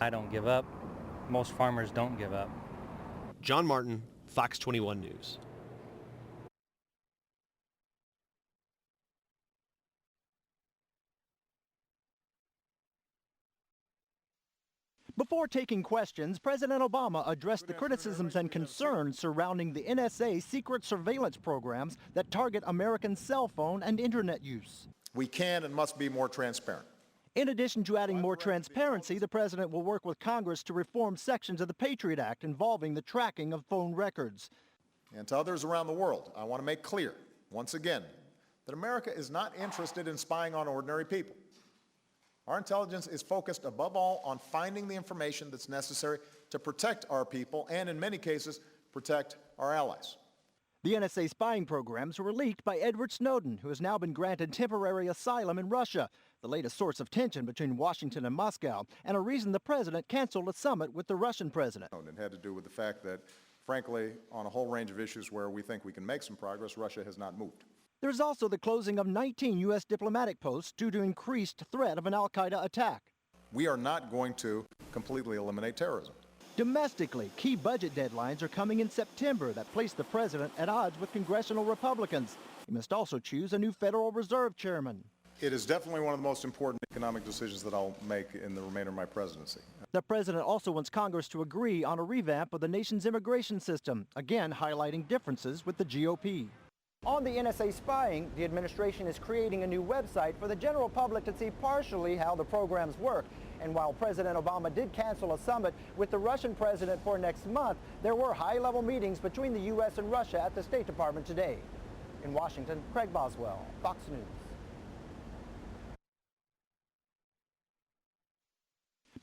I don't give up. Most farmers don't give up. John Martin, FOX21 News. Before taking questions, President Obama addressed the criticisms and concerns surrounding the NSA's secret surveillance programs that target American cell phone and internet use. We can and must be more transparent. In addition to adding more transparency, the president will work with Congress to reform sections of the Patriot Act involving the tracking of phone records. And to others around the world, I want to make clear, once again, that America is not interested in spying on ordinary people. Our intelligence is focused above all on finding the information that's necessary to protect our people and, in many cases, protect our allies. The NSA spying programs were leaked by Edward Snowden, who has now been granted temporary asylum in Russia, the latest source of tension between Washington and Moscow, and a reason the president canceled a summit with the Russian president. It had to do with the fact that, frankly, on a whole range of issues where we think we can make some progress, Russia has not moved. There's also the closing of 19 U.S. diplomatic posts due to increased threat of an al-Qaeda attack. We are not going to completely eliminate terrorism. Domestically, key budget deadlines are coming in September that place the president at odds with congressional Republicans. He must also choose a new Federal Reserve chairman. It is definitely one of the most important economic decisions that I'll make in the remainder of my presidency. The president also wants Congress to agree on a revamp of the nation's immigration system, again highlighting differences with the GOP. On the NSA spying, the administration is creating a new website for the general public to see partially how the programs work. And while President Obama did cancel a summit with the Russian president for next month, there were high-level meetings between the U.S. and Russia at the State Department today. In Washington, Craig Boswell, Fox News.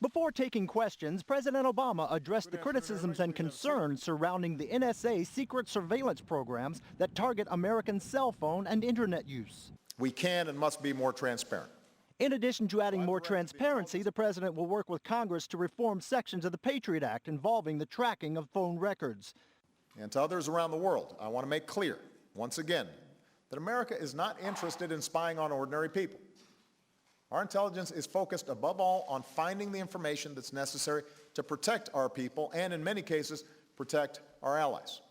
Before taking questions, President Obama addressed the criticisms and concerns surrounding the NSA's secret surveillance programs that target American cell phone and internet use. We can and must be more transparent. In addition to adding more transparency, the president will work with Congress to reform sections of the Patriot Act involving the tracking of phone records. And to others around the world, I want to make clear, once again, that America is not interested in spying on ordinary people. Our intelligence is focused above all on finding the information that's necessary to protect our people and, in many cases, protect our allies.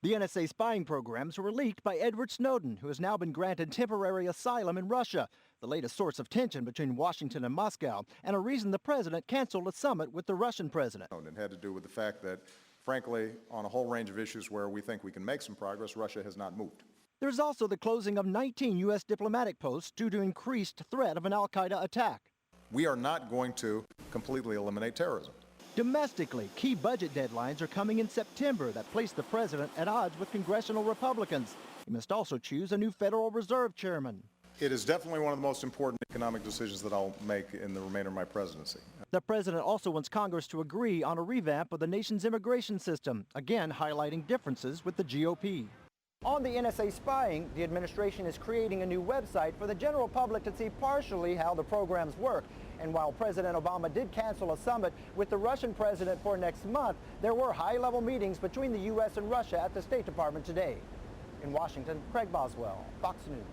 The NSA spying programs were leaked by Edward Snowden, who has now been granted temporary asylum in Russia, the latest source of tension between Washington and Moscow, and a reason the president canceled a summit with the Russian president. It had to do with the fact that, frankly, on a whole range of issues where we think we can make some progress, Russia has not moved. There's also the closing of 19 U.S. diplomatic posts due to increased threat of an al-Qaeda attack. We are not going to completely eliminate terrorism. Domestically, key budget deadlines are coming in September that place the president at odds with congressional Republicans. He must also choose a new Federal Reserve chairman. It is definitely one of the most important economic decisions that I'll make in the remainder of my presidency. The president also wants Congress to agree on a revamp of the nation's immigration system, again highlighting differences with the GOP. On the NSA spying, the administration is creating a new website for the general public to see partially how the programs work. And while President Obama did cancel a summit with the Russian president for next month, there were high-level meetings between the U.S. and Russia at the State Department today. In Washington, Craig Boswell, Fox News.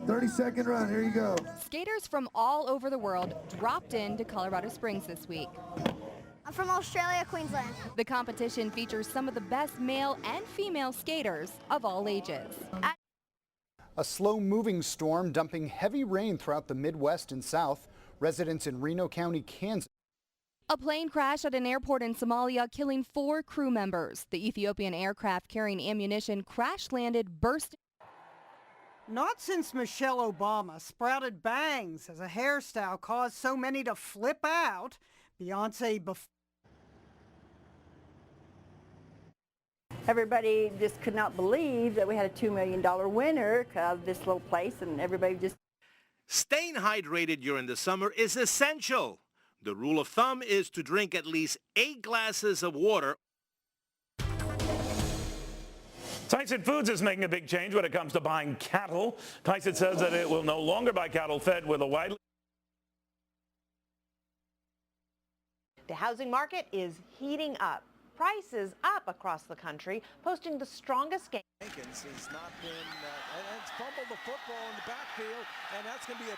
30-second run, here you go. Skaters from all over the world dropped into Colorado Springs this week. I'm from Australia, Queensland. The competition features some of the best male and female skaters of all ages. A slow-moving storm dumping heavy rain throughout the Midwest and South. Residents in Reno County, Kansas. A plane crashed at an airport in Somalia, killing 4 crew members. The Ethiopian aircraft carrying ammunition crash-landed, burst. Not since Michelle Obama sprouted bangs as a hairstyle caused so many to flip out. Beyonce Everybody just could not believe that we had a $2 million winner of this little place, and everybody just... Staying hydrated during the summer is essential. The rule of thumb is to drink at least 8 glasses of water. Tyson Foods is making a big change when it comes to buying cattle. Tyson says that it will no longer buy cattle fed with a widely... The housing market is heating up. Prices up across the country, posting the strongest gain. Jenkins has not been, and it's fumbled the football in the backfield, and that's going to be a...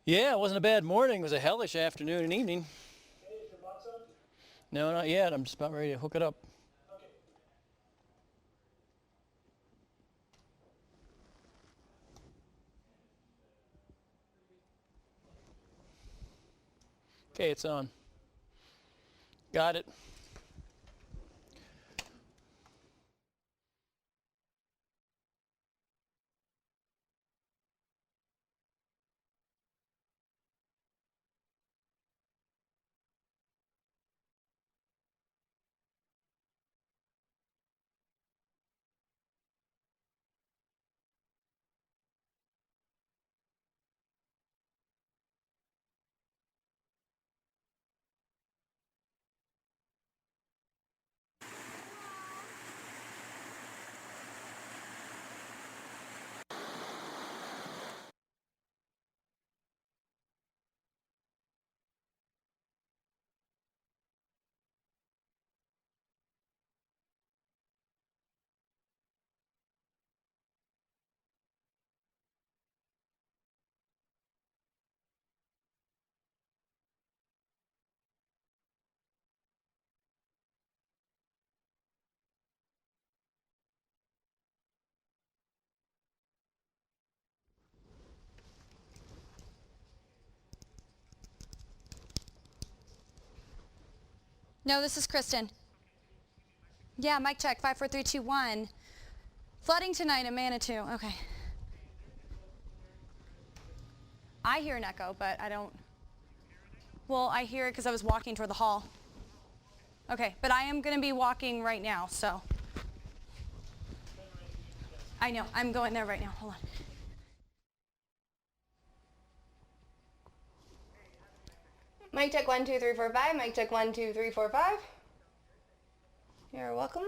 Yeah, it wasn't a bad morning. It was a hellish afternoon and evening. Hey, is your box on? No, not yet. I'm just about ready to hook it up. Okay, it's on. Got it. No, this is Kristen. Yeah, mic check, 5, 4, 3, 2, 1. Flooding tonight in Manitou. Okay. I hear an echo, but I don't. Well, I hear it because I was walking toward the hall. Okay, but I am going to be walking right now, so. I know, I'm going there right now. Hold on. Mic check 1, 2, 3, 4, 5. Mic check 1, 2, 3, 4, 5. You're welcome.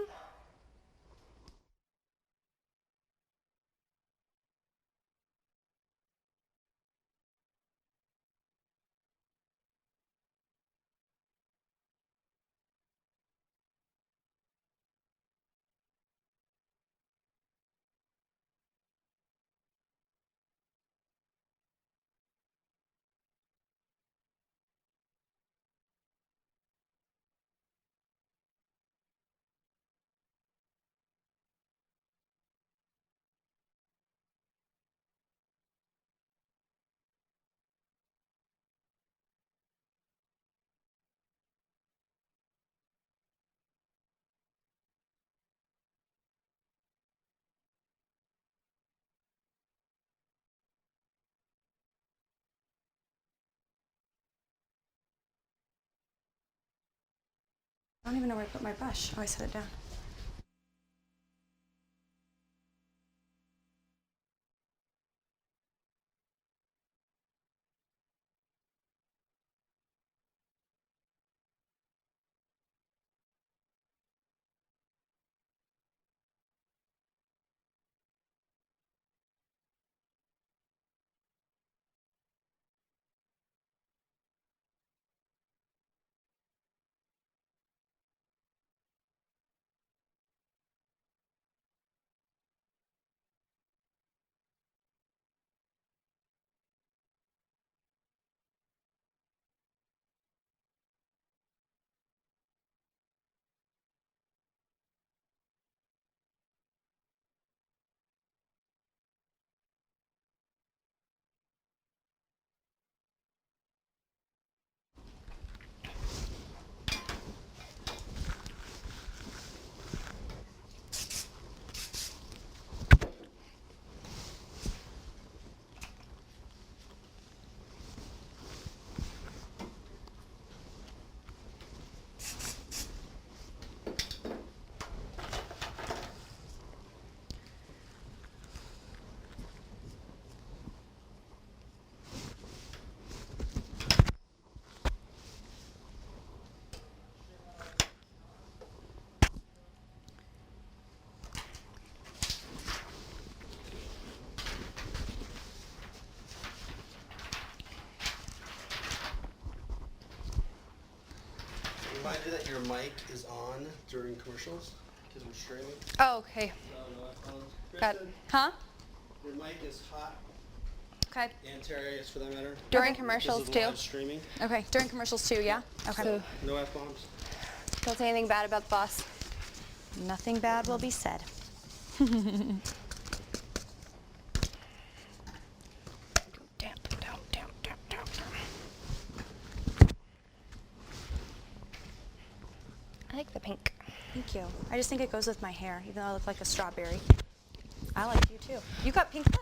I don't even know where I put my brush. Oh, I set it down. Reminder that your mic is on during commercials because we're streaming. Oh, okay. Got it. Huh? Your mic is hot. Okay. And Terry, for that matter. During commercials This is too. live streaming. Okay, during commercials too, yeah? Okay. So, no F-bombs. Don't say anything bad about the boss. Nothing bad will be said. I like the pink. Thank you. I just think it goes with my hair, even though I look like a strawberry. I like you too. You got pink lips.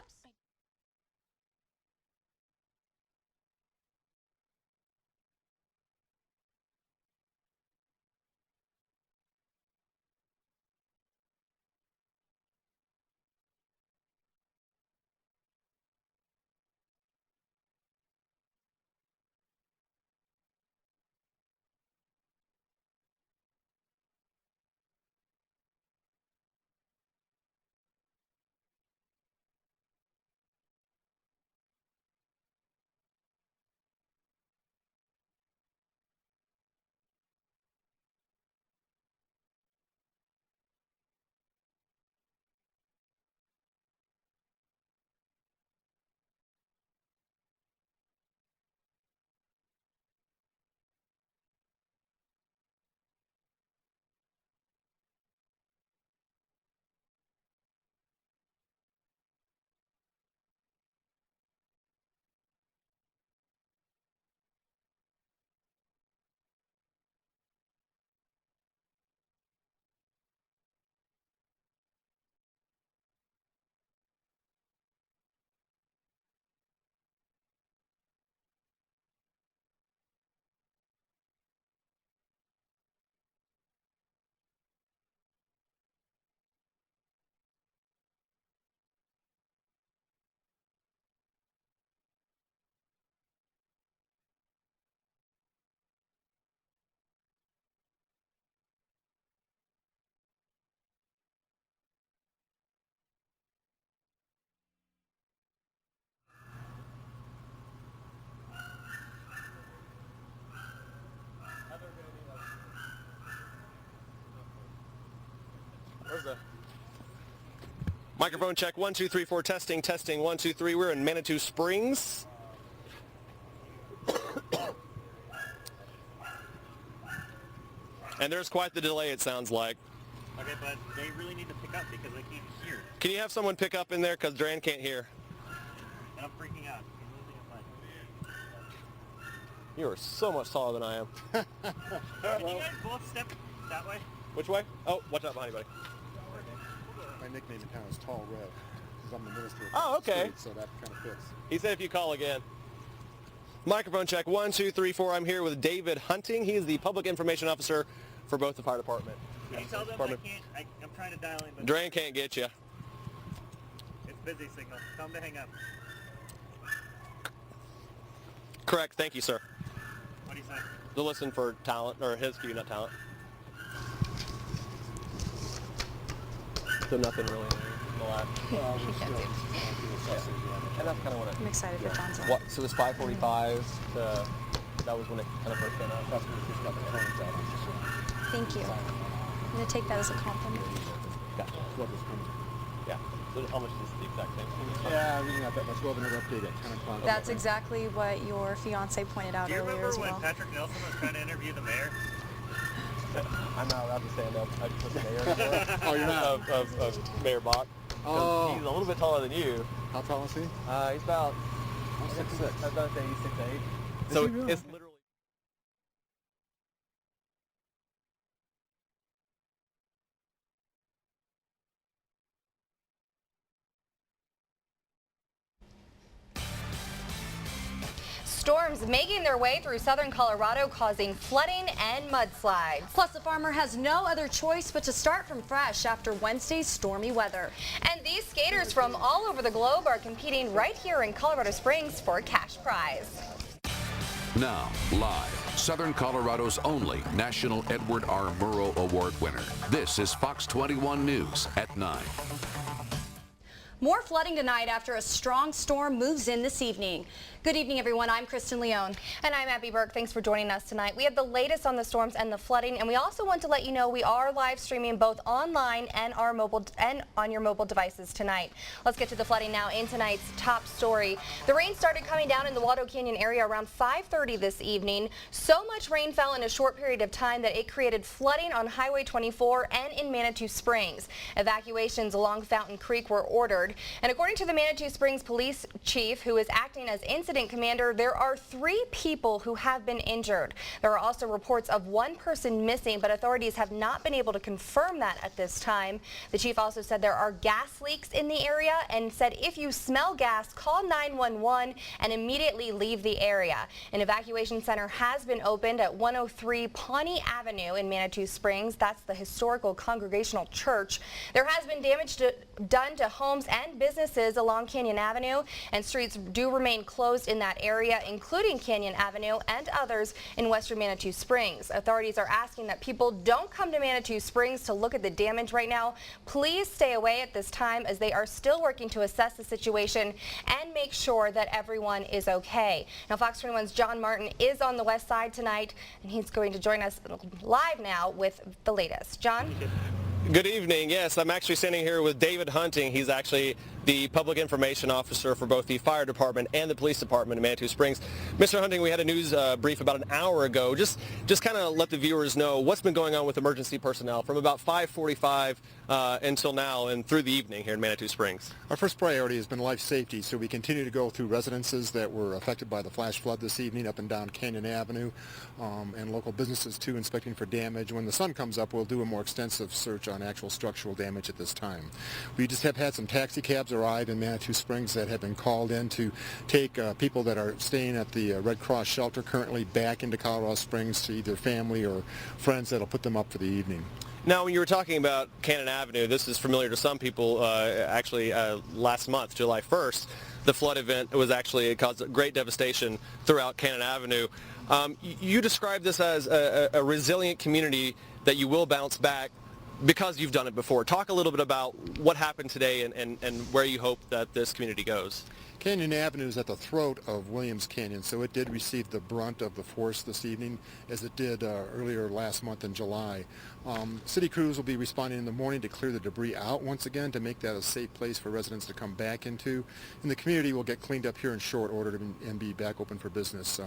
Microphone check, 1, 2, 3, 4, testing, testing, 1, 2, 3. We're in Manitou Springs. And there's quite the delay, it sounds like. Okay, but they really need to pick up because they can't hear. Can you have someone pick up in there because Duran can't hear? And I'm freaking out. You are so much taller than I am. Can you guys both step that way? Which way? Oh, watch out behind you, buddy. My nickname in town is Tall Red, because I'm the minister of Oh, okay. street, so that kind of fits. He said if you call again. Microphone check, 1, 2, 3, 4. I'm here with David Hunting. He is the public information officer for both the fire department. Can you tell them I can't, I'm trying to dial in, but Duran can't get you. it's busy signal. Tell them to hang up. Correct, thank you, sir. What do you say? To listen for talent, or his cue, not talent. So nothing really in the lab. And that's kind of what I'm excited for John's. What? So this 5:45. That was when it kind of first came out. That's when it just got the tones out. Thank you. I'm going to take that as a compliment. Gotcha. Yeah. So how much is the exact thing? Yeah, really not that much. We'll have another update at 10 o'clock. That's exactly what your fiance pointed out Do you earlier remember as when well. Patrick Nelson was trying to interview the mayor? I'm not allowed to stand up. I just put the mayor Oh, you're not? of Mayor Bach. Oh. He's a little bit taller than you. How tall is he? He's about... I'm 6'6". I was about to say he's 6'8". Is So he really? it's literally... Storms making their way through southern Colorado, causing flooding and mudslides. Plus, the farmer has no other choice but to start from fresh after Wednesday's stormy weather. And these skaters from all over the globe are competing right here in Colorado Springs for a cash prize. Now, live, Southern Colorado's only National Edward R. Murrow Award winner. This is Fox 21 News at 9. More flooding tonight after a strong storm moves in this evening. Good evening, everyone. I'm Kristen Leone. And I'm Abby Burke. Thanks for joining us tonight. We have the latest on the storms and the flooding, and we also want to let you know we are live streaming both online and on your mobile devices tonight. Let's get to the flooding now in tonight's top story. The rain started coming down in the Waldo Canyon area around 5:30 this evening. So much rain fell in a short period of time that it created flooding on Highway 24 and in Manitou Springs. Evacuations along Fountain Creek were ordered. And according to the Manitou Springs police chief, who is acting as incident commander, there are 3 people who have been injured. There are also reports of 1 person missing, but authorities have not been able to confirm that at this time. The chief also said there are gas leaks in the area and said if you smell gas, call 911 and immediately leave the area. An evacuation center has been opened at 103 Pawnee Avenue in Manitou Springs. That's the historical Congregational Church. There has been damage done to homes and businesses along Canyon Avenue, and streets do remain closed in that area, including Canyon Avenue and others in western Manitou Springs. Authorities are asking that people don't come to Manitou Springs to look at the damage right now. Please stay away at this time as they are still working to assess the situation and make sure that everyone is okay. Now, Fox 21's John Martin is on the west side tonight, and he's going to join us live now with the latest. John? Good evening. Yes, I'm actually standing here with David Hunting. He's actually the public information officer for both the fire department and the police department in Manitou Springs. Mr. Hunting, we had a news brief about an hour ago. Just kind of let the viewers know what's been going on with emergency personnel from about 5:45 until now and through the evening here in Manitou Springs. Our first priority has been life safety, so we continue to go through residences that were affected by the flash flood this evening up and down Canyon Avenue, and local businesses too, inspecting for damage. When the sun comes up, we'll do a more extensive search on actual structural damage at this time. We just have had some taxi cabs arrive in Manitou Springs that have been called in to take people that are staying at the Red Cross shelter currently back into Colorado Springs to either family or friends that'll put them up for the evening. Now, when you were talking about Canyon Avenue, this is familiar to some people. Last month, July 1st, the flood event it caused great devastation throughout Canyon Avenue. You described this as a resilient community that you will bounce back because you've done it before. Talk a little bit about what happened today and where you hope that this community goes. Canyon Avenue is at the throat of Williams Canyon, so it did receive the brunt of the force this evening, as it did earlier last month in July. City crews will be responding in the morning to clear the debris out once again to make that a safe place for residents to come back into. And the community will get cleaned up here in short order and be back open for business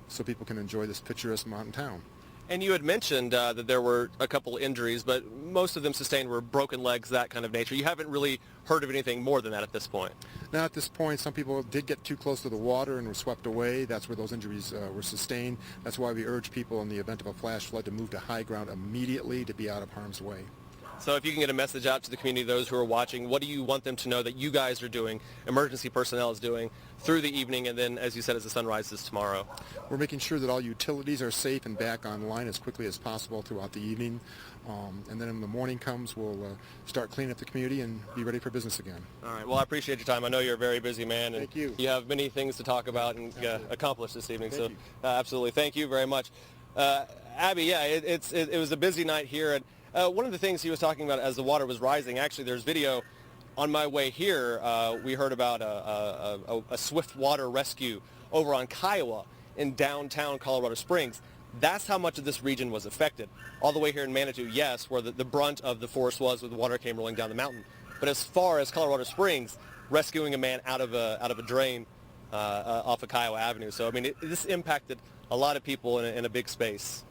so people can enjoy this picturesque mountain town. And you had mentioned that there were a couple injuries, but most of them sustained were broken legs, that kind of nature. You haven't really heard of anything more than that at this point? Now, at this point, some people did get too close to the water and were swept away. That's where those injuries were sustained. That's why we urge people in the event of a flash flood to move to high ground immediately to be out of harm's way. So if you can get a message out to the community, those who are watching, what do you want them to know that you guys are doing, emergency personnel is doing, through the evening and then, as you said, as the sun rises tomorrow? We're making sure that all utilities are safe and back online as quickly as possible throughout the evening. And then when the morning comes, we'll start cleaning up the community and be ready for business again. All right. Well, I appreciate your time. I know you're a very busy man. And Thank you. You have many things to talk about and accomplish this evening. Thank you. Absolutely. Thank you very much. Abby, yeah, it was a busy night here. And one of the things he was talking about as the water was rising, actually there's video on my way here. We heard about a swift water rescue over on Kiowa in downtown Colorado Springs. That's how much of this region was affected. All the way here in Manitou, yes, where the brunt of the force was where the water came rolling down the mountain. But as far as Colorado Springs, rescuing a man out of a drain off of Kiowa Avenue. So, I mean, this impacted a lot of people in a big space.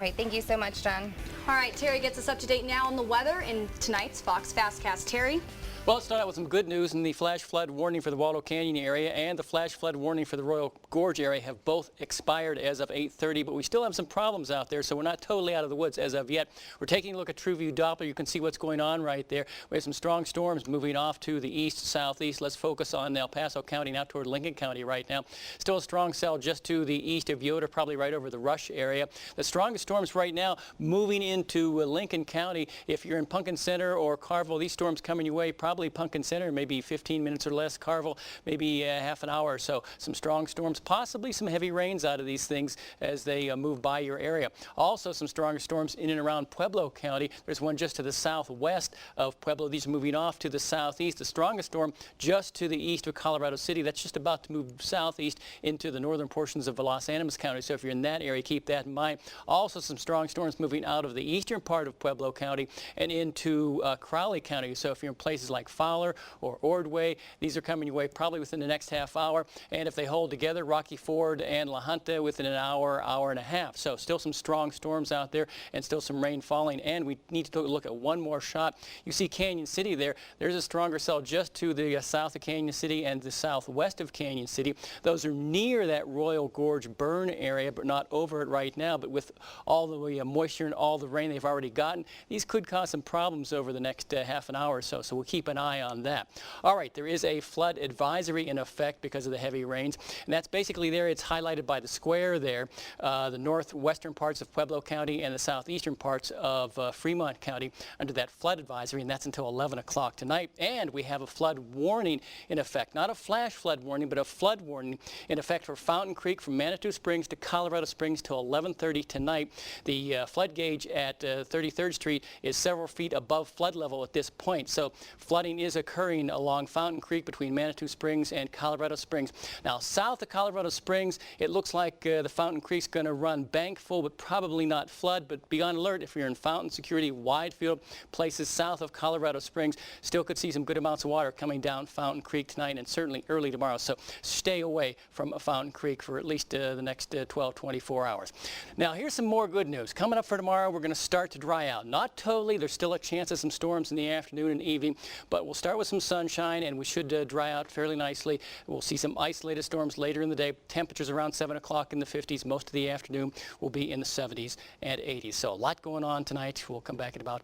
Great. Thank you so much, John. All right, Terry gets us up to date now on the weather in tonight's Fox Fastcast. Terry? Well, let's start out with some good news. And the flash flood warning for the Waldo Canyon area and the flash flood warning for the Royal Gorge area have both expired as of 8:30, but we still have some problems out there, so we're not totally out of the woods as of yet. We're taking a look at TrueView Doppler. You can see what's going on right there. We have some strong storms moving off to the east, southeast. Let's focus on El Paso County, now toward Lincoln County right now. Still a strong cell just to the east of Yoder, probably right over the Rush area. The strongest storms right now moving into Lincoln County. If you're in Pumpkin Center or Carville, these storms coming your way probably probably Pumpkin Center, maybe 15 minutes or less. Carville, maybe half an hour or so. Some strong storms, possibly some heavy rains out of these things as they move by your area. Also, some stronger storms in and around Pueblo County. There's one just to the southwest of Pueblo. These are moving off to the southeast. The strongest storm just to the east of Colorado City. That's just about to move southeast into the northern portions of Los Animas County. So if you're in that area, keep that in mind. Also, some strong storms moving out of the eastern part of Pueblo County and into Crowley County. So if you're in places like Fowler or Ordway, these are coming your way probably within the next half hour. And if they hold together, Rocky Ford and La Junta within an hour, hour and a half. So still some strong storms out there and still some rain falling. And we need to look at one more shot. You see Canyon City there. There's a stronger cell just to the south of Canyon City and the southwest of Canyon City. Those are near that Royal Gorge burn area, but not over it right now. But with all the moisture and all the rain they've already gotten, these could cause some problems over the next half an hour or so. So we'll keep an eye on that. All right, there is a flood advisory in effect because of the heavy rains. And that's basically there. It's highlighted by the square there, the northwestern parts of Pueblo County and the southeastern parts of Fremont County under that flood advisory, and that's until 11 o'clock tonight. And we have a flood warning in effect, not a flash flood warning, but a flood warning in effect for Fountain Creek from Manitou Springs to Colorado Springs till 11:30 tonight. The flood gauge at 33rd Street is several feet above flood level at this point. So flooding is occurring along Fountain Creek between Manitou Springs and Colorado Springs. Now, south of Colorado Springs, it looks like the Fountain Creek's going to run bank full, but probably not flood. But be on alert if you're in Fountain, Security, Widefield, places south of Colorado Springs. Still could see some good amounts of water coming down Fountain Creek tonight and certainly early tomorrow. So stay away from Fountain Creek for at least the next 12, 24 hours. Now, here's some more good news. Coming up for tomorrow, we're going to start to dry out. Not totally. There's still a chance of some storms in the afternoon and evening, but we'll start with some sunshine and we should dry out fairly nicely. We'll see some isolated storms later in the day. Temperatures around 7 o'clock in the 50s. Most of the afternoon will be in the 70s and 80s. So a lot going on tonight. We'll come back in about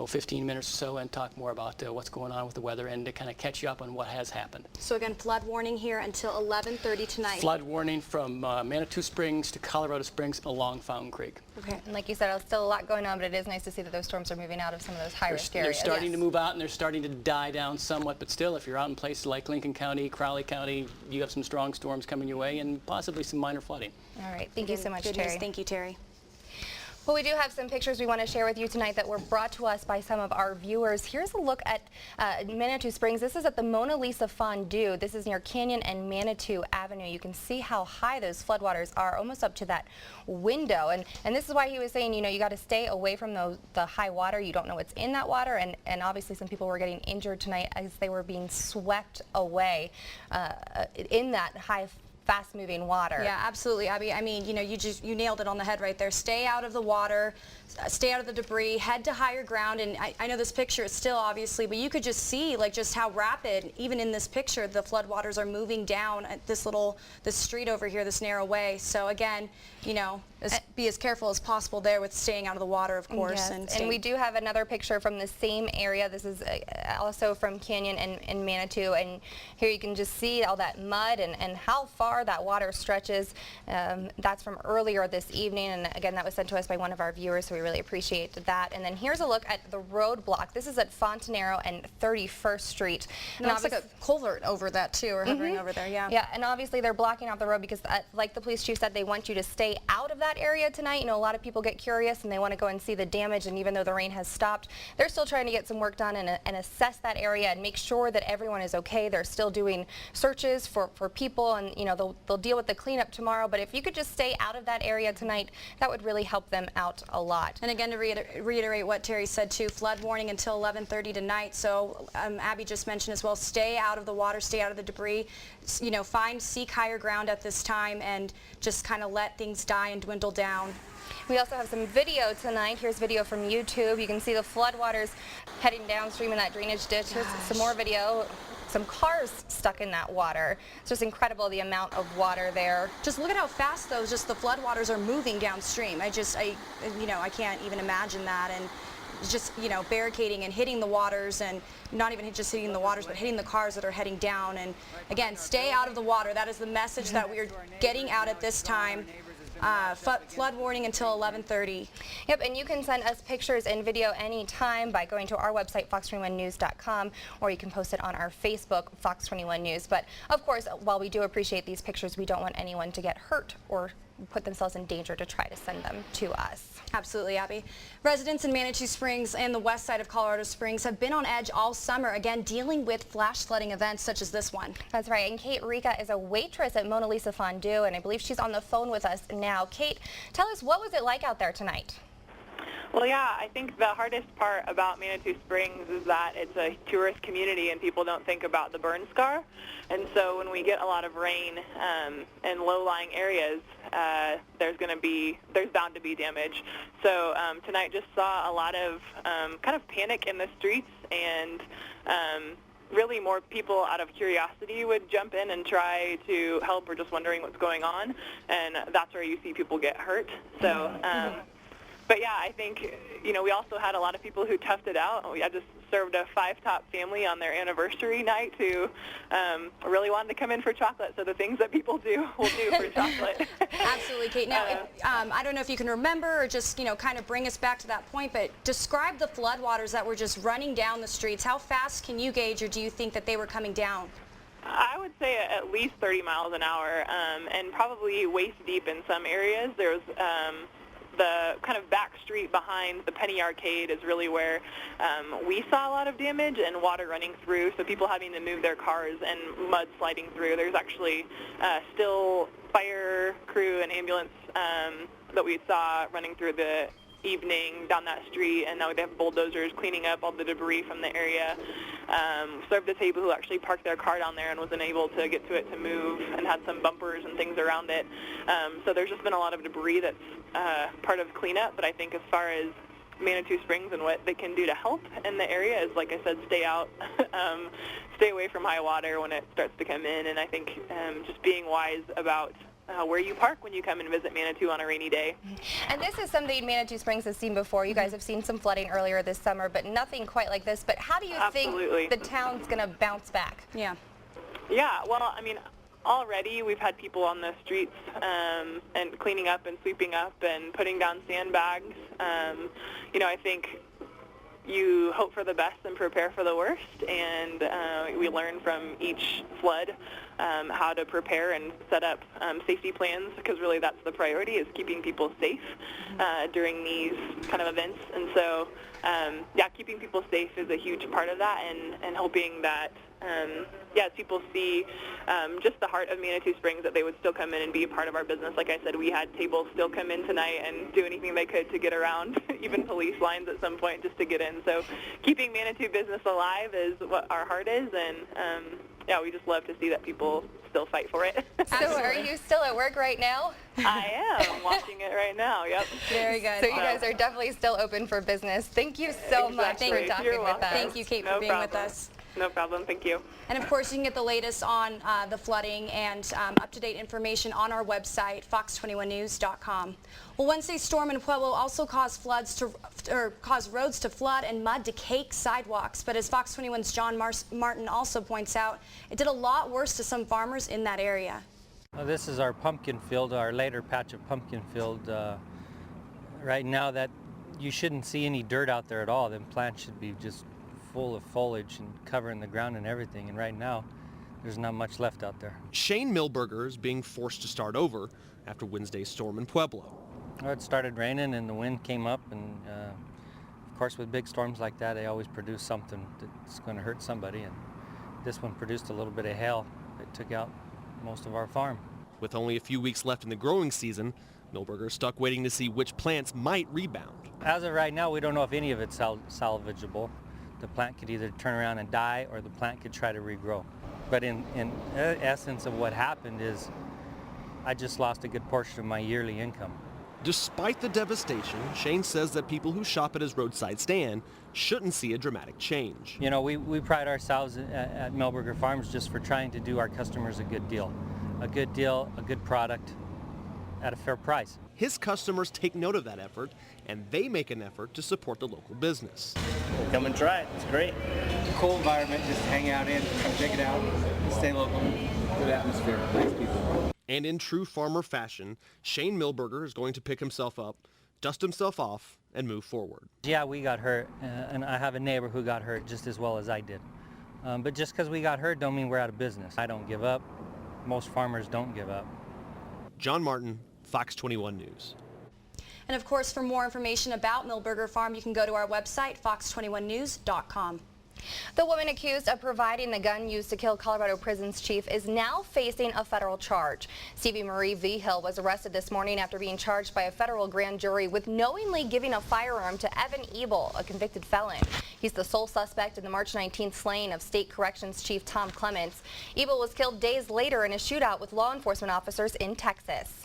15 minutes or so and talk more about what's going on with the weather and to kind of catch you up on what has happened. So again, flood warning here until 11:30 tonight. Flood warning from Manitou Springs to Colorado Springs along Fountain Creek. Okay, and like you said, there's still a lot going on, but it is nice to see that those storms are moving out of some of those high-risk areas. They're starting to move out and they're starting to die down somewhat, but still, if you're out in places like Lincoln County, Crowley County, you have some strong storms coming your way and possibly some minor flooding. All right, thank you so much, Good Terry. news. Thank you, Terry. Well, we do have some pictures we want to share with you tonight that were brought to us by some of our viewers. Here's a look at Manitou Springs. This is at the Mona Lisa Fondue. This is near Canyon and Manitou Avenue. You can see how high those floodwaters are, almost up to that window. And this is why he was saying, you know, you got to stay away from the high water. You don't know what's in that water. And obviously some people were getting injured tonight as they were being swept away in that high fast-moving water. Yeah, absolutely, Abby. I mean, you know, you nailed it on the head right there. Stay out of the water, stay out of the debris, head to higher ground. And I know this picture is still obviously, but you could just see like just how rapid, even in this picture, the floodwaters are moving down at this street over here, this narrow way. So again, you know, be as careful as possible there with staying out of the water, of course. Yes. And we do have another picture from the same area. This is also from Canyon and Manitou, and here you can just see all that mud and how far that water stretches. That's from earlier this evening, and again, that was sent to us by one of our viewers, so we really appreciate that. And then here's a look at the roadblock. This is at Fontanero and 31st Street. And looks like a culvert over that too, or hovering over there, yeah. Yeah, and obviously they're blocking off the road because, like the police chief said, they want you to stay out of that area tonight. You know, a lot of people get curious and they want to go and see the damage, and even though the rain has stopped, they're still trying to get some work done and assess that area and make sure that everyone is okay. They're still doing searches for people, and you know, they'll deal with the cleanup tomorrow, but if you could just stay out of that area tonight, that would really help them out a lot. And again, to reiterate what Terry said too, flood warning until 11:30 tonight. So Abby just mentioned as well, stay out of the water, stay out of the debris. You know, seek higher ground at this time and just kind of let things die and dwindle down. We also have some video tonight. Here's video from YouTube. You can see the floodwaters heading downstream in that drainage ditch. Here's some more video. Some cars stuck in that water. It's just incredible the amount of water there. Just look at how fast those the floodwaters are moving downstream. I can't even imagine that. And just, you know, barricading and hitting the waters, and not even just hitting the waters, but hitting the cars that are heading down. And again, stay out of the water. That is the message that we are getting out at this time. flood warning until 11:30. Yep, and you can send us pictures and video anytime by going to our website, FOX21news.com, or you can post it on our Facebook, Fox21 News. But of course, while we do appreciate these pictures, we don't want anyone to get hurt or put themselves in danger to try to send them to us. Absolutely, Abby. Residents in Manitou Springs and the west side of Colorado Springs have been on edge all summer, again dealing with flash flooding events such as this one. That's right, and Kate Rica is a waitress at Mona Lisa Fondue, and I believe she's on the phone with us now. Kate, tell us, what was it like out there tonight? Well, yeah, I think the hardest part about Manitou Springs is that it's a tourist community and people don't think about the burn scar. And so when we get a lot of rain in low-lying areas, there's bound to be damage. So tonight just saw a lot of kind of panic in the streets, and really more people out of curiosity would jump in and try to help, or just wondering what's going on, and that's where you see people get hurt. So. But yeah, I think, we also had a lot of people who toughed it out. I just served a 5-top family on their anniversary night who really wanted to come in for chocolate. So the things that people do, we'll do for chocolate. Absolutely, Kate. Now, I don't know if you can remember or just, kind of bring us back to that point, but describe the floodwaters that were just running down the streets. How fast can you gauge, or do you think that they were coming down? I would say at least 30 miles an hour, and probably waist deep in some areas. There's the kind of back street behind the Penny Arcade is really where we saw a lot of damage and water running through, so people having to move their cars and mud sliding through. There's actually still fire crew and ambulance that we saw running through the evening down that street, and now they have bulldozers cleaning up all the debris from the area. Served a table who actually parked their car down there and wasn't able to get to it to move, and had some bumpers and things around it. So there's just been a lot of debris that's part of cleanup, but I think as far as Manitou Springs and what they can do to help in the area is, like I said, stay out, stay away from high water when it starts to come in, and I think just being wise about where you park when you come and visit Manitou on a rainy day. And this is something Manitou Springs has seen before. You guys have seen some flooding earlier this summer, but nothing quite like this. But how do you think the town's going to bounce back? Yeah. Yeah, well, I mean, already we've had people on the streets and cleaning up and sweeping up and putting down sandbags. I think you hope for the best and prepare for the worst, and we learn from each flood how to prepare and set up safety plans, because really that's the priority, is keeping people safe during these kind of events. And so, keeping people safe is a huge part of that, and hoping that as people see just the heart of Manitou Springs, that they would still come in and be a part of our business. Like I said, we had tables still come in tonight and do anything they could to get around, even police lines at some point, just to get in. So keeping Manitou business alive is what our heart is, and we just love to see that people still fight for it. So are you still at work right now? I am watching it right now, yep. Very good. So you guys are definitely still open for business. Thank you so much for talking with us. Thank you, Kate, for being with us. No problem. Thank you. And of course, you can get the latest on the flooding and up-to-date information on our website, Fox21news.com. Well, Wednesday's storm in Pueblo also caused roads to flood and mud to cake sidewalks. But as Fox 21's John Martin also points out, it did a lot worse to some farmers in that area. This is our pumpkin field, our later patch of pumpkin field. Right now, that you shouldn't see any dirt out there at all. Them plants should be just full of foliage and covering the ground and everything, and right now there's not much left out there. Shane Milberger is being forced to start over after Wednesday's storm in Pueblo. Well, it started raining and the wind came up, and of course with big storms like that, they always produce something that's going to hurt somebody, and this one produced a little bit of hail that took out most of our farm. With only a few weeks left in the growing season, Milberger is stuck waiting to see which plants might rebound. As of right now, we don't know if any of it's salvageable. The plant could either turn around and die, or the plant could try to regrow. But in essence of what happened is I just lost a good portion of my yearly income. Despite the devastation, Shane says that people who shop at his roadside stand shouldn't see a dramatic change. You know, we pride ourselves at Milberger Farms just for trying to do our customers a good deal, a good product at a fair price. His customers take note of that effort, and they make an effort to support the local business. Well, come and try it. It's great. Cool environment, just hang out in, come check it out, stay local. Good atmosphere, nice people. And in true farmer fashion, Shane Milberger is going to pick himself up, dust himself off, and move forward. Yeah, we got hurt, and I have a neighbor who got hurt just as well as I did. But just because we got hurt don't mean we're out of business. I don't give up. Most farmers don't give up. John Martin, Fox 21 News. And of course, for more information about Milberger Farm, you can go to our website, fox21news.com. The woman accused of providing the gun used to kill Colorado Prisons chief is now facing a federal charge. Stevie Marie Vigil was arrested this morning after being charged by a federal grand jury with knowingly giving a firearm to Evan Ebel, a convicted felon. He's the sole suspect in the March 19th slaying of State Corrections Chief Tom Clements. Ebel was killed days later in a shootout with law enforcement officers in Texas.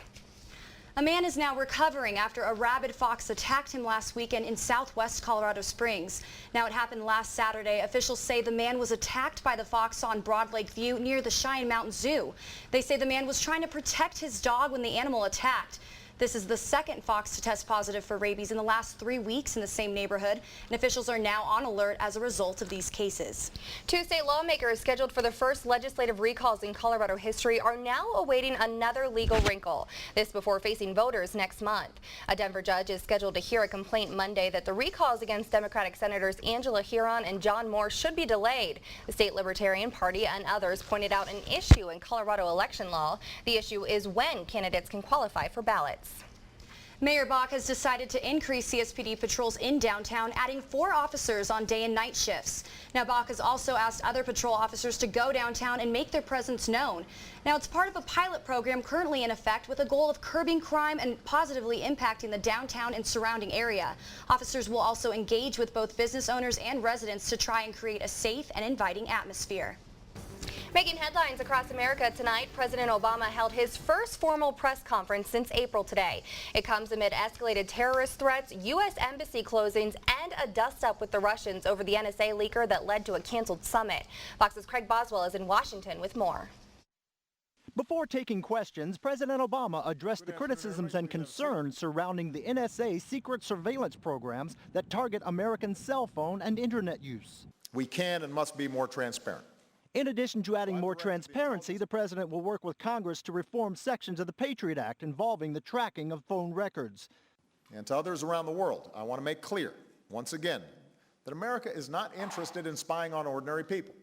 A man is now recovering after a rabid fox attacked him last weekend in southwest Colorado Springs. Now, it happened last Saturday. Officials say the man was attacked by the fox on Broad Lake View near the Cheyenne Mountain Zoo. They say the man was trying to protect his dog when the animal attacked. This is the second fox to test positive for rabies in the last 3 weeks in the same neighborhood, and officials are now on alert as a result of these cases. 2 state lawmakers scheduled for the first legislative recalls in Colorado history are now awaiting another legal wrinkle. This before facing voters next month. A Denver judge is scheduled to hear a complaint Monday that the recalls against Democratic Senators Angela Huron and John Moore should be delayed. The State Libertarian Party and others pointed out an issue in Colorado election law. The issue is when candidates can qualify for ballots. Mayor Bach has decided to increase CSPD patrols in downtown, adding 4 officers on day and night shifts. Now, Bach has also asked other patrol officers to go downtown and make their presence known. Now, it's part of a pilot program currently in effect with a goal of curbing crime and positively impacting the downtown and surrounding area. Officers will also engage with both business owners and residents to try and create a safe and inviting atmosphere. Making headlines across America tonight, President Obama held his first formal press conference since April today. It comes amid escalated terrorist threats, U.S. embassy closings, and a dust-up with the Russians over the NSA leaker that led to a canceled summit. Fox's Craig Boswell is in Washington with more. Before taking questions, President Obama addressed the criticisms and concerns surrounding the NSA secret surveillance programs that target American cell phone and internet use. We can and must be more transparent. In addition to adding more transparency, the president will work with Congress to reform sections of the Patriot Act involving the tracking of phone records. And to others around the world, I want to make clear, once again, that America is not interested in spying on ordinary people.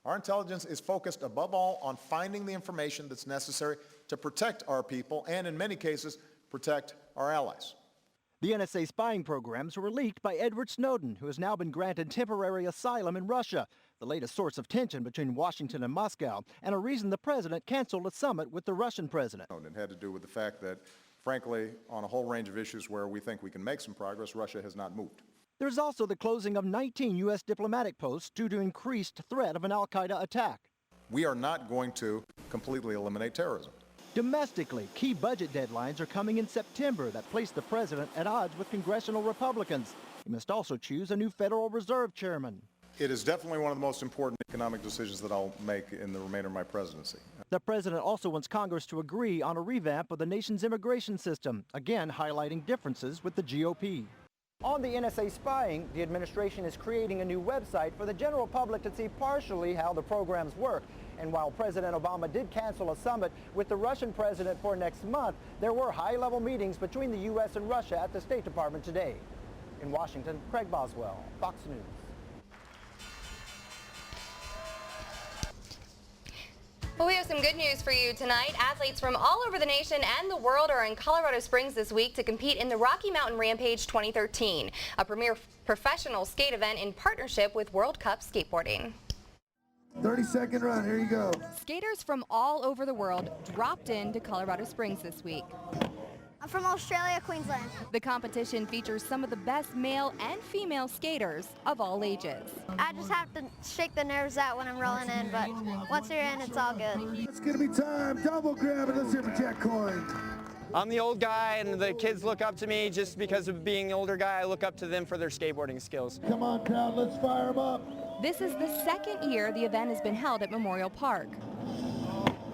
Our intelligence is focused above all on finding the information that's necessary to protect our people and, in many cases, protect our allies. The NSA spying programs were leaked by Edward Snowden, who has now been granted temporary asylum in Russia, the latest source of tension between Washington and Moscow, and a reason the president canceled a summit with the Russian president. It had to do with the fact that, frankly, on a whole range of issues where we think we can make some progress, Russia has not moved. There's also the closing of 19 U.S. diplomatic posts due to increased threat of an al-Qaeda attack. We are not going to completely eliminate terrorism. Domestically, key budget deadlines are coming in September that place the president at odds with congressional Republicans. He must also choose a new Federal Reserve chairman. It is definitely one of the most important economic decisions that I'll make in the remainder of my presidency. The president also wants Congress to agree on a revamp of the nation's immigration system, again highlighting differences with the GOP. On the NSA spying, the administration is creating a new website for the general public to see partially how the programs work. And while President Obama did cancel a summit with the Russian president for next month, there were high-level meetings between the U.S. and Russia at the State Department today. In Washington, Craig Boswell, Fox News. Well, we have some good news for you tonight. Athletes from all over the nation and the world are in Colorado Springs this week to compete in the Rocky Mountain Rampage 2013, a premier professional skate event in partnership with World Cup Skateboarding. 30-second run, here you go. Skaters from all over the world dropped into Colorado Springs this week. I'm from Australia, Queensland. The competition features some of the best male and female skaters of all ages. I just have to shake the nerves out when I'm rolling in, but once you're in, it's all good. It's gonna be time, double grab it, let's hear for Jack Coyne. I'm the old guy, and the kids look up to me just because of being the older guy. I look up to them for their skateboarding skills. Come on, crowd, let's fire them up. This is the second year the event has been held at Memorial Park.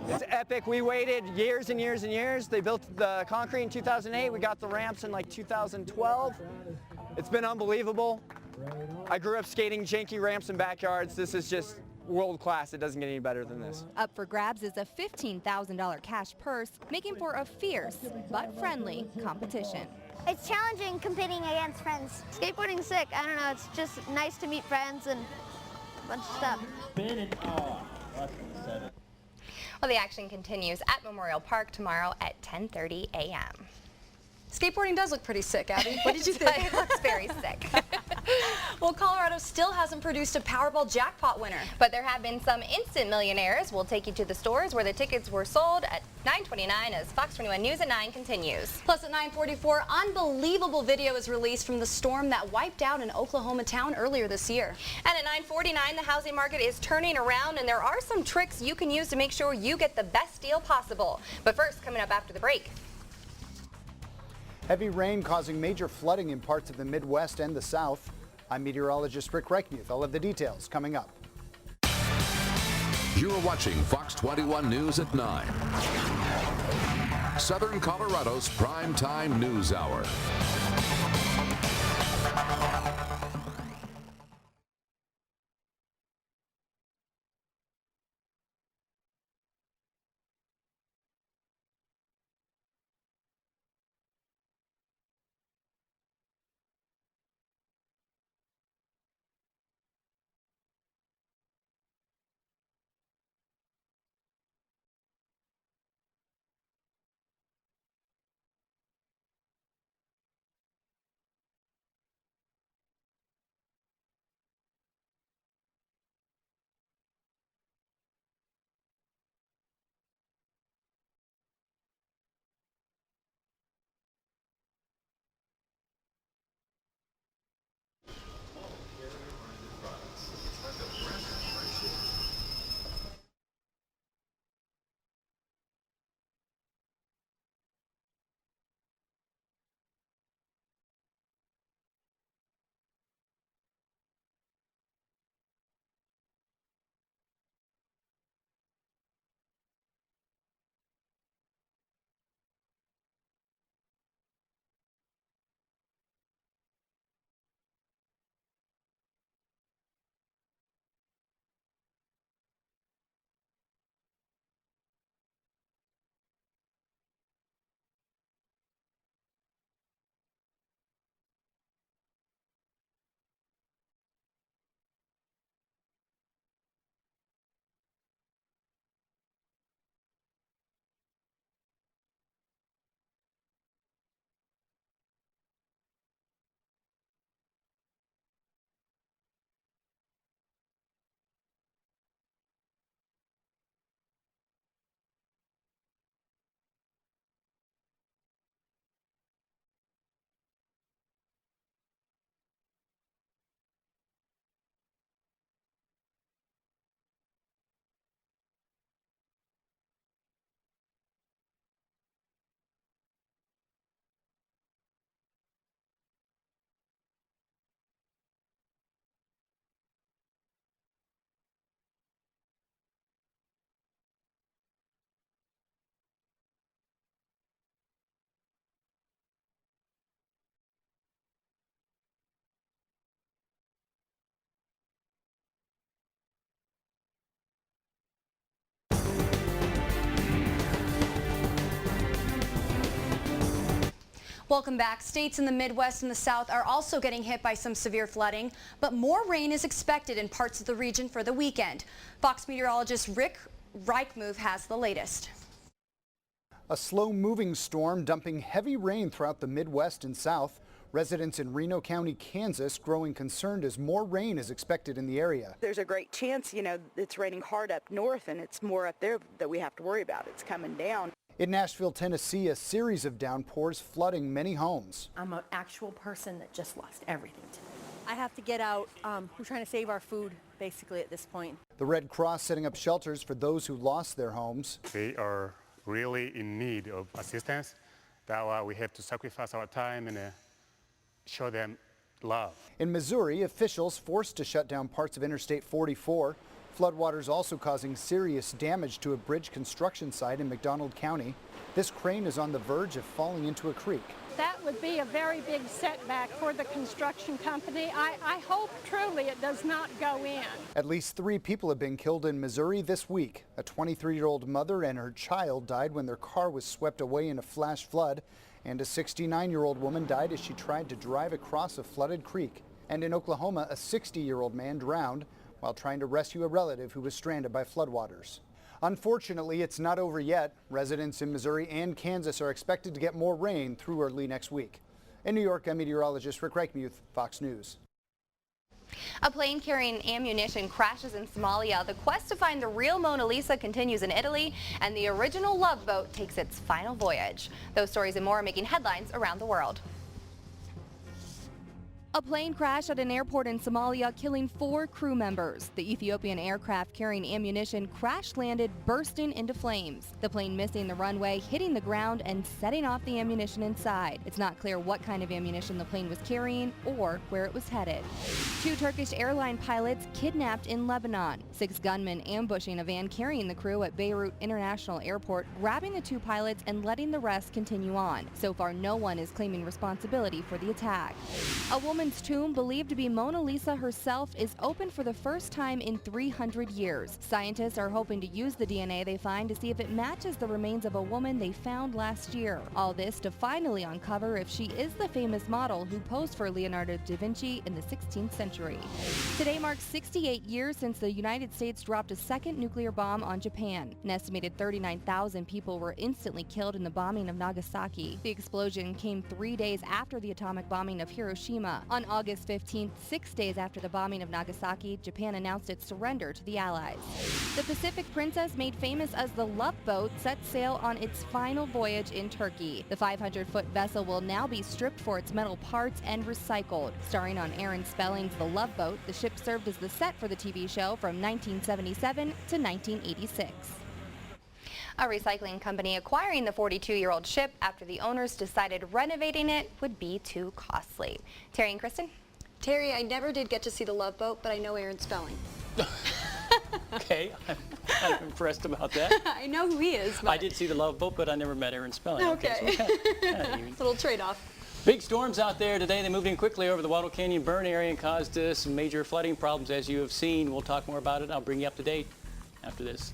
It's epic. We waited years and years and years. They built the concrete in 2008. We got the ramps in like 2012. It's been unbelievable. I grew up skating janky ramps in backyards. This is just world class. It doesn't get any better than this. Up for grabs is a $15,000 cash purse, making for a fierce but friendly competition. It's challenging competing against friends. Skateboarding's sick. I don't know. It's just nice to meet friends and a bunch of stuff. Well, the action continues at Memorial Park tomorrow at 10:30 a.m. Skateboarding does look pretty sick, Abby. What did you think? It looks very sick. Well, Colorado still hasn't produced a Powerball jackpot winner. But there have been some instant millionaires. We'll take you to the stores where the tickets were sold at 9:29 as Fox 21 News at 9 continues. Plus at 9:44, unbelievable video is released from the storm that wiped out an Oklahoma town earlier this year. And at 9:49, the housing market is turning around, and there are some tricks you can use to make sure you get the best deal possible. But first, coming up after the break. Heavy rain causing major flooding in parts of the Midwest and the South. I'm meteorologist Rick Reichmuth. I'll have the details coming up. You're watching Fox 21 News at 9. Southern Colorado's primetime news hour. Welcome back. States in the Midwest and the South are also getting hit by some severe flooding, but more rain is expected in parts of the region for the weekend. Fox meteorologist Rick Reichmuth has the latest. A slow-moving storm dumping heavy rain throughout the Midwest and South. Residents in Reno County, Kansas, growing concerned as more rain is expected in the area. There's a great chance, it's raining hard up north, and it's more up there that we have to worry about. It's coming down. In Nashville, Tennessee, a series of downpours flooding many homes. I'm an actual person that just lost everything today. I have to get out. We're trying to save our food, basically, at this point. The Red Cross setting up shelters for those who lost their homes. They are really in need of assistance. That's why we have to sacrifice our time and show them love. In Missouri, officials forced to shut down parts of Interstate 44 Floodwaters also causing serious damage to a bridge construction site in McDonald County. This crane is on the verge of falling into a creek. That would be a very big setback for the construction company. I hope truly it does not go in. At least 3 people have been killed in Missouri this week. A 23-year-old mother and her child died when their car was swept away in a flash flood, and a 69-year-old woman died as she tried to drive across a flooded creek. And in Oklahoma, a 60-year-old man drowned while trying to rescue a relative who was stranded by floodwaters. Unfortunately, it's not over yet. Residents in Missouri and Kansas are expected to get more rain through early next week. In New York, I'm meteorologist Rick Reichmuth, Fox News. A plane carrying ammunition crashes in Somalia. The quest to find the real Mona Lisa continues in Italy, and the original Love Boat takes its final voyage. Those stories and more are making headlines around the world. A plane crashed at an airport in Somalia, killing 4 crew members. The Ethiopian aircraft carrying ammunition crash-landed, bursting into flames. The plane missing the runway, hitting the ground, and setting off the ammunition inside. It's not clear what kind of ammunition the plane was carrying or where it was headed. 2 Turkish airline pilots kidnapped in Lebanon. 6 gunmen ambushing a van carrying the crew at Beirut International Airport, grabbing the 2 pilots and letting the rest continue on. So far, no one is claiming responsibility for the attack. A woman's tomb, believed to be Mona Lisa herself, is open for the first time in 300 years. Scientists are hoping to use the DNA they find to see if it matches the remains of a woman they found last year. All this to finally uncover if she is the famous model who posed for Leonardo da Vinci in the 16th century. Today marks 68 years since the United States dropped a second nuclear bomb on Japan. An estimated 39,000 people were instantly killed in the bombing of Nagasaki. The explosion came 3 days after the atomic bombing of Hiroshima. On August 15th, 6 days after the bombing of Nagasaki, Japan announced its surrender to the Allies. The Pacific Princess, made famous as the Love Boat, set sail on its final voyage in Turkey. The 500-foot vessel will now be stripped for its metal parts and recycled. Starring on Aaron Spelling's The Love Boat, the ship served as the set for the TV show from 1977 to 1986. A recycling company acquiring the 42-year-old ship after the owners decided renovating it would be too costly. Terry and Kristen? Terry, I never did get to see the Love Boat, but I know Aaron Spelling. Okay, I'm kind of impressed about that. I know who he is. But I did see the Love Boat, but I never met Aaron Spelling. Okay. So little trade-off. Big storms out there today. They moved in quickly over the Wattle Canyon burn area and caused some major flooding problems, as you have seen. We'll talk more about it. I'll bring you up to date after this.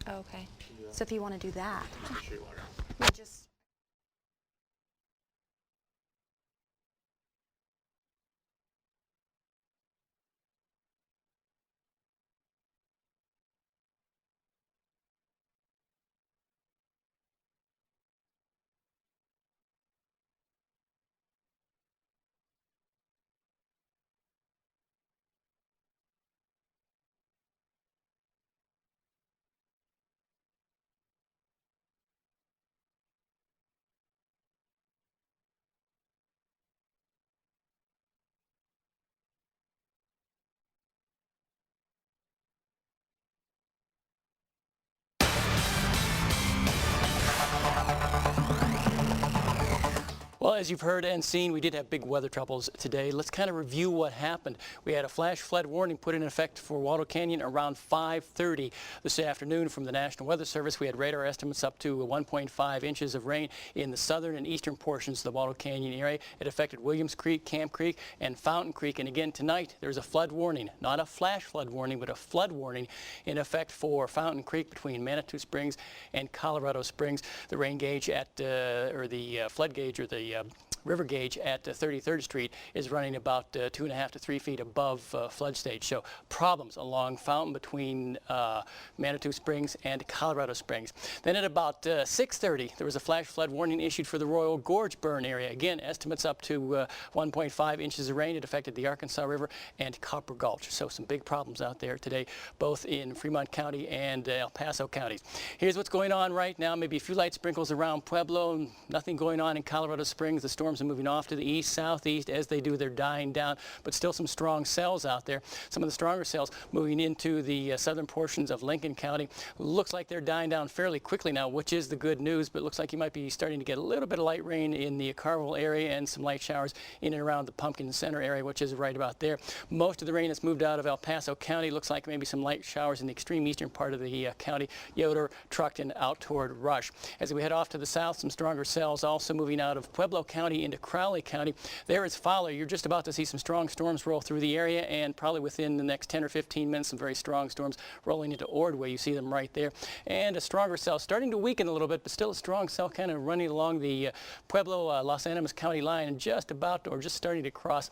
Okay. So if you want to do that, we just... Well, as you've heard and seen, we did have big weather troubles today. Let's kind of review what happened. We had a flash flood warning put in effect for Waldo Canyon around 5:30 this afternoon from the National Weather Service. We had radar estimates up to 1.5 inches of rain in the southern and eastern portions of the Waldo Canyon area. It affected Williams Creek, Camp Creek, and Fountain Creek. And again, tonight, there's a flood warning, not a flash flood warning, but a flood warning in effect for Fountain Creek between Manitou Springs and Colorado Springs. The rain gauge at, or the flood gauge, or the river gauge at 33rd Street is running about 2.5 to 3 feet above flood stage. So problems along Fountain between Manitou Springs and Colorado Springs. Then at about 6:30, there was a flash flood warning issued for the Royal Gorge burn area. Again, estimates up to 1.5 inches of rain. It affected the Arkansas River and Copper Gulch. So some big problems out there today, both in Fremont County and El Paso counties. Here's what's going on right now. Maybe a few light sprinkles around Pueblo. Nothing going on in Colorado Springs. The storms are moving off to the east, southeast. As they do, they're dying down, but still some strong cells out there. Some of the stronger cells moving into the southern portions of Lincoln County. Looks like they're dying down fairly quickly now, which is the good news, but looks like you might be starting to get a little bit of light rain in the Carville area and some light showers in and around the Pumpkin Center area, which is right about there. Most of the rain has moved out of El Paso County. Looks like maybe some light showers in the extreme eastern part of the county, Yoder, Truckton, out toward Rush. As we head off to the south, some stronger cells also moving out of Pueblo County into Crowley County. There is Fowler. You're just about to see some strong storms roll through the area, and probably within the next 10 or 15 minutes, some very strong storms rolling into Ordway. You see them right there. And a stronger cell starting to weaken a little bit, but still a strong cell kind of running along the Pueblo-Los Animas County line and just about, or just starting to cross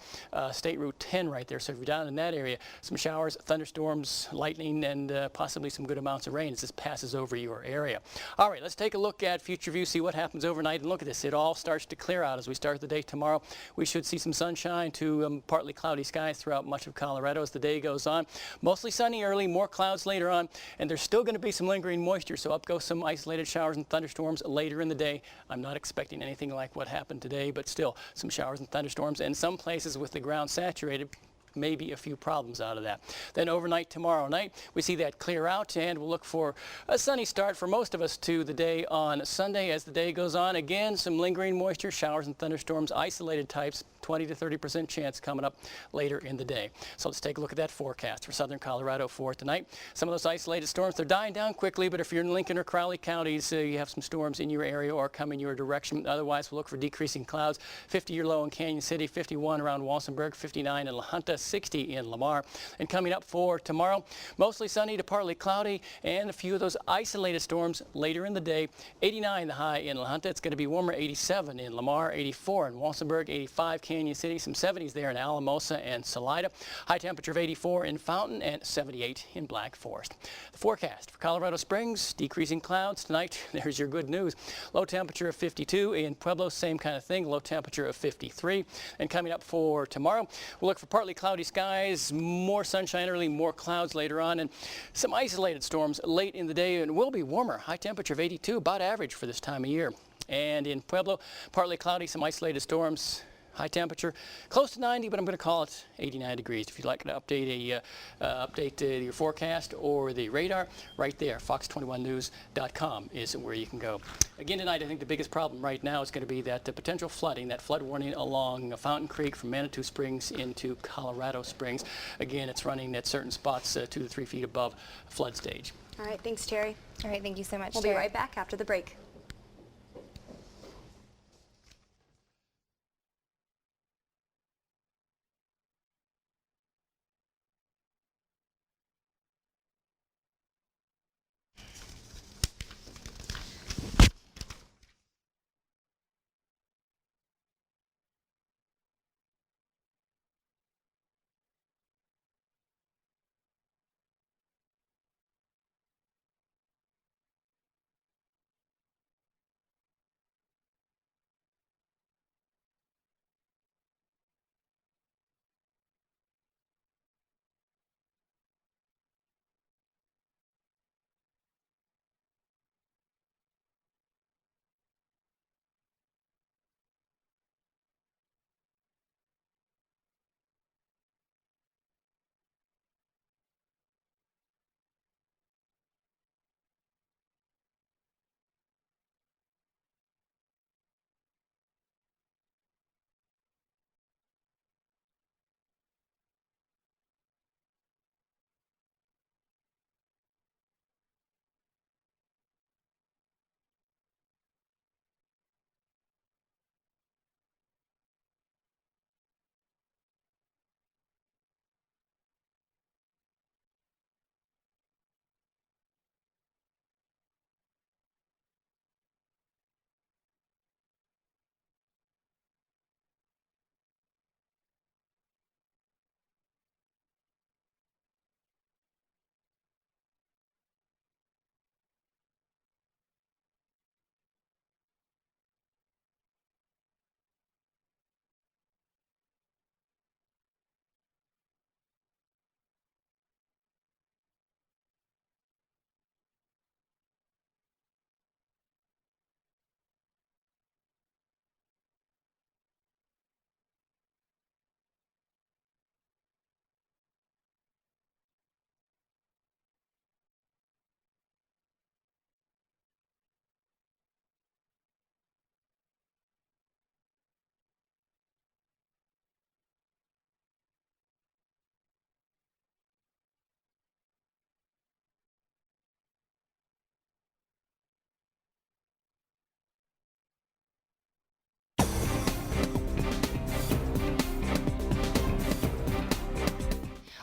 State Route 10 right there. So if you're down in that area, some showers, thunderstorms, lightning, and possibly some good amounts of rain as this passes over your area. All right, let's take a look at future view, see what happens overnight, and look at this. It all starts to clear out as we start the day tomorrow. We should see some sunshine to partly cloudy skies throughout much of Colorado as the day goes on. Mostly sunny early, more clouds later on, and there's still going to be some lingering moisture, so up go some isolated showers and thunderstorms later in the day. I'm not expecting anything like what happened today, but still some showers and thunderstorms, and some places with the ground saturated, maybe a few problems out of that. Then overnight tomorrow night, we see that clear out, and we'll look for a sunny start for most of us to the day on Sunday. As the day goes on, again, some lingering moisture, showers and thunderstorms, isolated types, 20 to 30% chance coming up later in the day. So let's take a look at that forecast for southern Colorado for tonight. Some of those isolated storms, they're dying down quickly, but if you're in Lincoln or Crowley counties, you have some storms in your area or coming your direction. Otherwise, we'll look for decreasing clouds. 50 your low in Canyon City, 51 around Walsenburg, 59 in La Junta, 60 in Lamar. And coming up for tomorrow, mostly sunny to partly cloudy, and a few of those isolated storms later in the day. 89 the high in La Junta. It's going to be warmer, 87 in Lamar, 84 in Walsenburg, 85 Canyon City, some 70s there in Alamosa and Salida. High temperature of 84 in Fountain and 78 in Black Forest. The forecast for Colorado Springs, decreasing clouds tonight. There's your good news. Low temperature of 52 in Pueblo, same kind of thing, low temperature of 53. And coming up for tomorrow, we'll look for partly cloudy skies, more sunshine early, more clouds later on, and some isolated storms late in the day, and it will be warmer. High temperature of 82, about average for this time of year. And in Pueblo, partly cloudy, some isolated storms. High temperature close to 90, but I'm going to call it 89 degrees. If you'd like to update your forecast or the radar, right there, FOX21news.com is where you can go. Again tonight, I think the biggest problem right now is going to be that the potential flooding, that flood warning along Fountain Creek from Manitou Springs into Colorado Springs. Again, it's running at certain spots 2 to 3 feet above flood stage. All right, thanks, Terry. All right, thank you so much, We'll Terry. be right back after the break.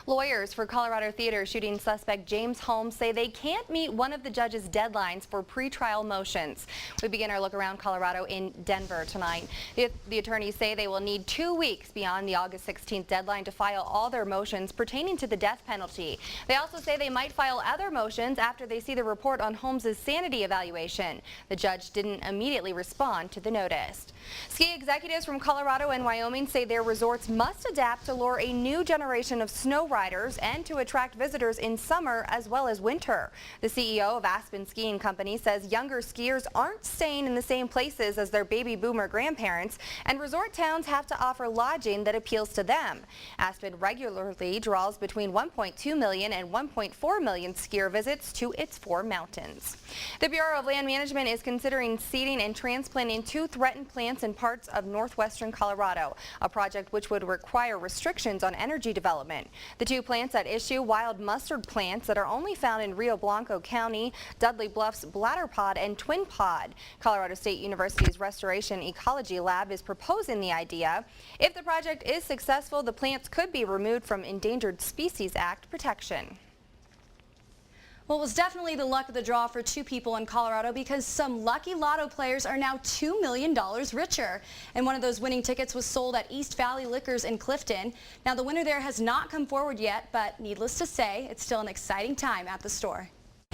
Lawyers for Colorado theater shooting suspect James Holmes say they can't meet one of the judge's deadlines for pretrial motions. We begin our look around Colorado in Denver tonight. The attorneys say they will need 2 weeks beyond the August 16th deadline to file all their motions pertaining to the death penalty. They also say they might file other motions after they see the report on Holmes' sanity evaluation. The judge didn't immediately respond to the notice. Ski executives from Colorado and Wyoming say their resorts must adapt to lure a new generation of snow riders and to attract visitors in summer as well as winter. The CEO of Aspen Skiing Company says younger skiers aren't staying in the same places as their baby boomer grandparents, and resort towns have to offer lodging that appeals to them. Aspen regularly draws between 1.2 million and 1.4 million skier visits to its 4 mountains. The Bureau of Land Management is considering seeding and transplanting 2 threatened plants in parts of northwestern Colorado, a project which would require restrictions on energy development. The 2 plants at issue, wild mustard plants that are only found in Rio Blanco County, Dudley Bluffs Bladder Pod and Twin Pod. Colorado State University's Restoration Ecology Lab is proposing the idea. If the project is successful, the plants could be removed from Endangered Species Act protection. Well, it was definitely the luck of the draw for 2 people in Colorado because some lucky lotto players are now $2 million richer. And one of those winning tickets was sold at East Valley Liquors in Clifton. Now, the winner there has not come forward yet, but needless to say, it's still an exciting time at the store.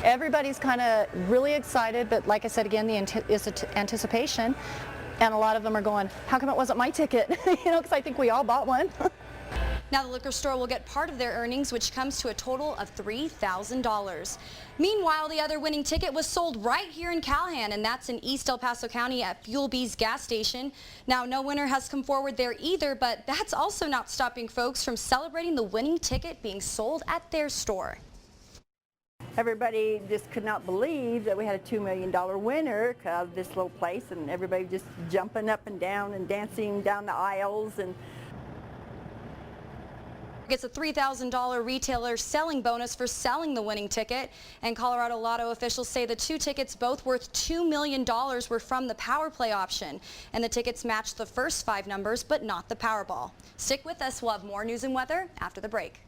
Everybody's kind of really excited, but like I said again, the anticipation. And a lot of them are going, how come it wasn't my ticket? You know, because I think we all bought one. Now the liquor store will get part of their earnings, which comes to a total of $3,000. Meanwhile, the other winning ticket was sold right here in Callahan, and that's in East El Paso County at Fuel B's gas station. Now, no winner has come forward there either, but that's also not stopping folks from celebrating the winning ticket being sold at their store. Everybody just could not believe that we had a $2 million winner of this little place, and everybody just jumping up and down and dancing down the aisles. And gets a $3,000 retailer selling bonus for selling the winning ticket. And Colorado Lotto officials say the 2 tickets, both worth $2 million, were from the Power Play option. And the tickets matched the first 5 numbers, but not the Powerball. Stick with us. We'll have more news and weather after the break.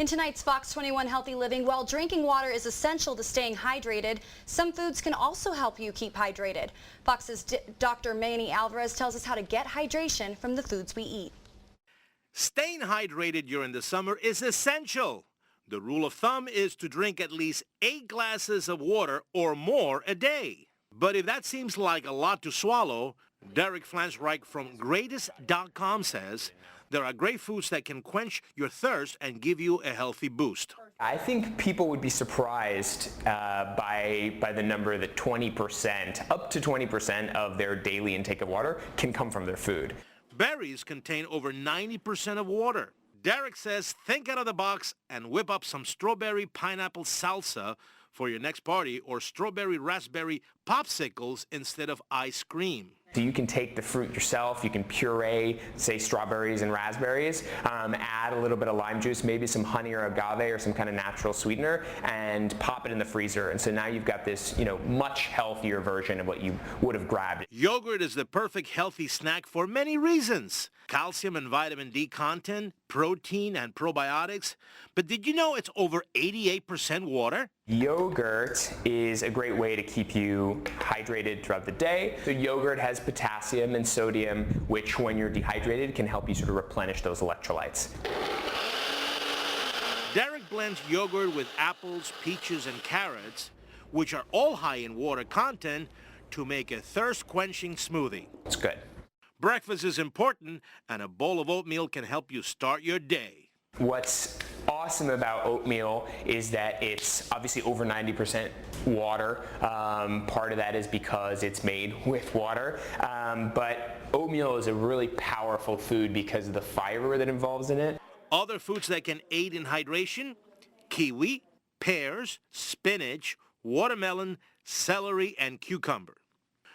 In tonight's Fox 21 Healthy Living, while drinking water is essential to staying hydrated, some foods can also help you keep hydrated. Fox's Dr. Manny Alvarez tells us how to get hydration from the foods we eat. Staying hydrated during the summer is essential. The rule of thumb is to drink at least 8 glasses of water or more a day. But if that seems like a lot to swallow, Derek Flansreich from Greatest.com says there are great foods that can quench your thirst and give you a healthy boost. I think people would be surprised by the number that 20%, up to 20% of their daily intake of water can come from their food. Berries contain over 90% of water. Derek says think out of the box and whip up some strawberry pineapple salsa for your next party, or strawberry raspberry popsicles instead of ice cream. So you can take the fruit yourself, you can puree, say, strawberries and raspberries, add a little bit of lime juice, maybe some honey or agave or some kind of natural sweetener, and pop it in the freezer. And so now you've got this, much healthier version of what you would have grabbed. Yogurt is the perfect healthy snack for many reasons. Calcium and vitamin D content, protein and probiotics. But did you know it's over 88% water? Yogurt is a great way to keep you hydrated throughout the day. So yogurt has potassium and sodium, which when you're dehydrated can help you sort of replenish those electrolytes. Derek blends yogurt with apples, peaches, and carrots, which are all high in water content, to make a thirst-quenching smoothie. It's good. Breakfast is important, and a bowl of oatmeal can help you start your day. What's awesome about oatmeal is that it's obviously over 90% water. Part of that is because it's made with water. But oatmeal is a really powerful food because of the fiber that involves in it. Other foods that can aid in hydration: kiwi, pears, spinach, watermelon, celery, and cucumber.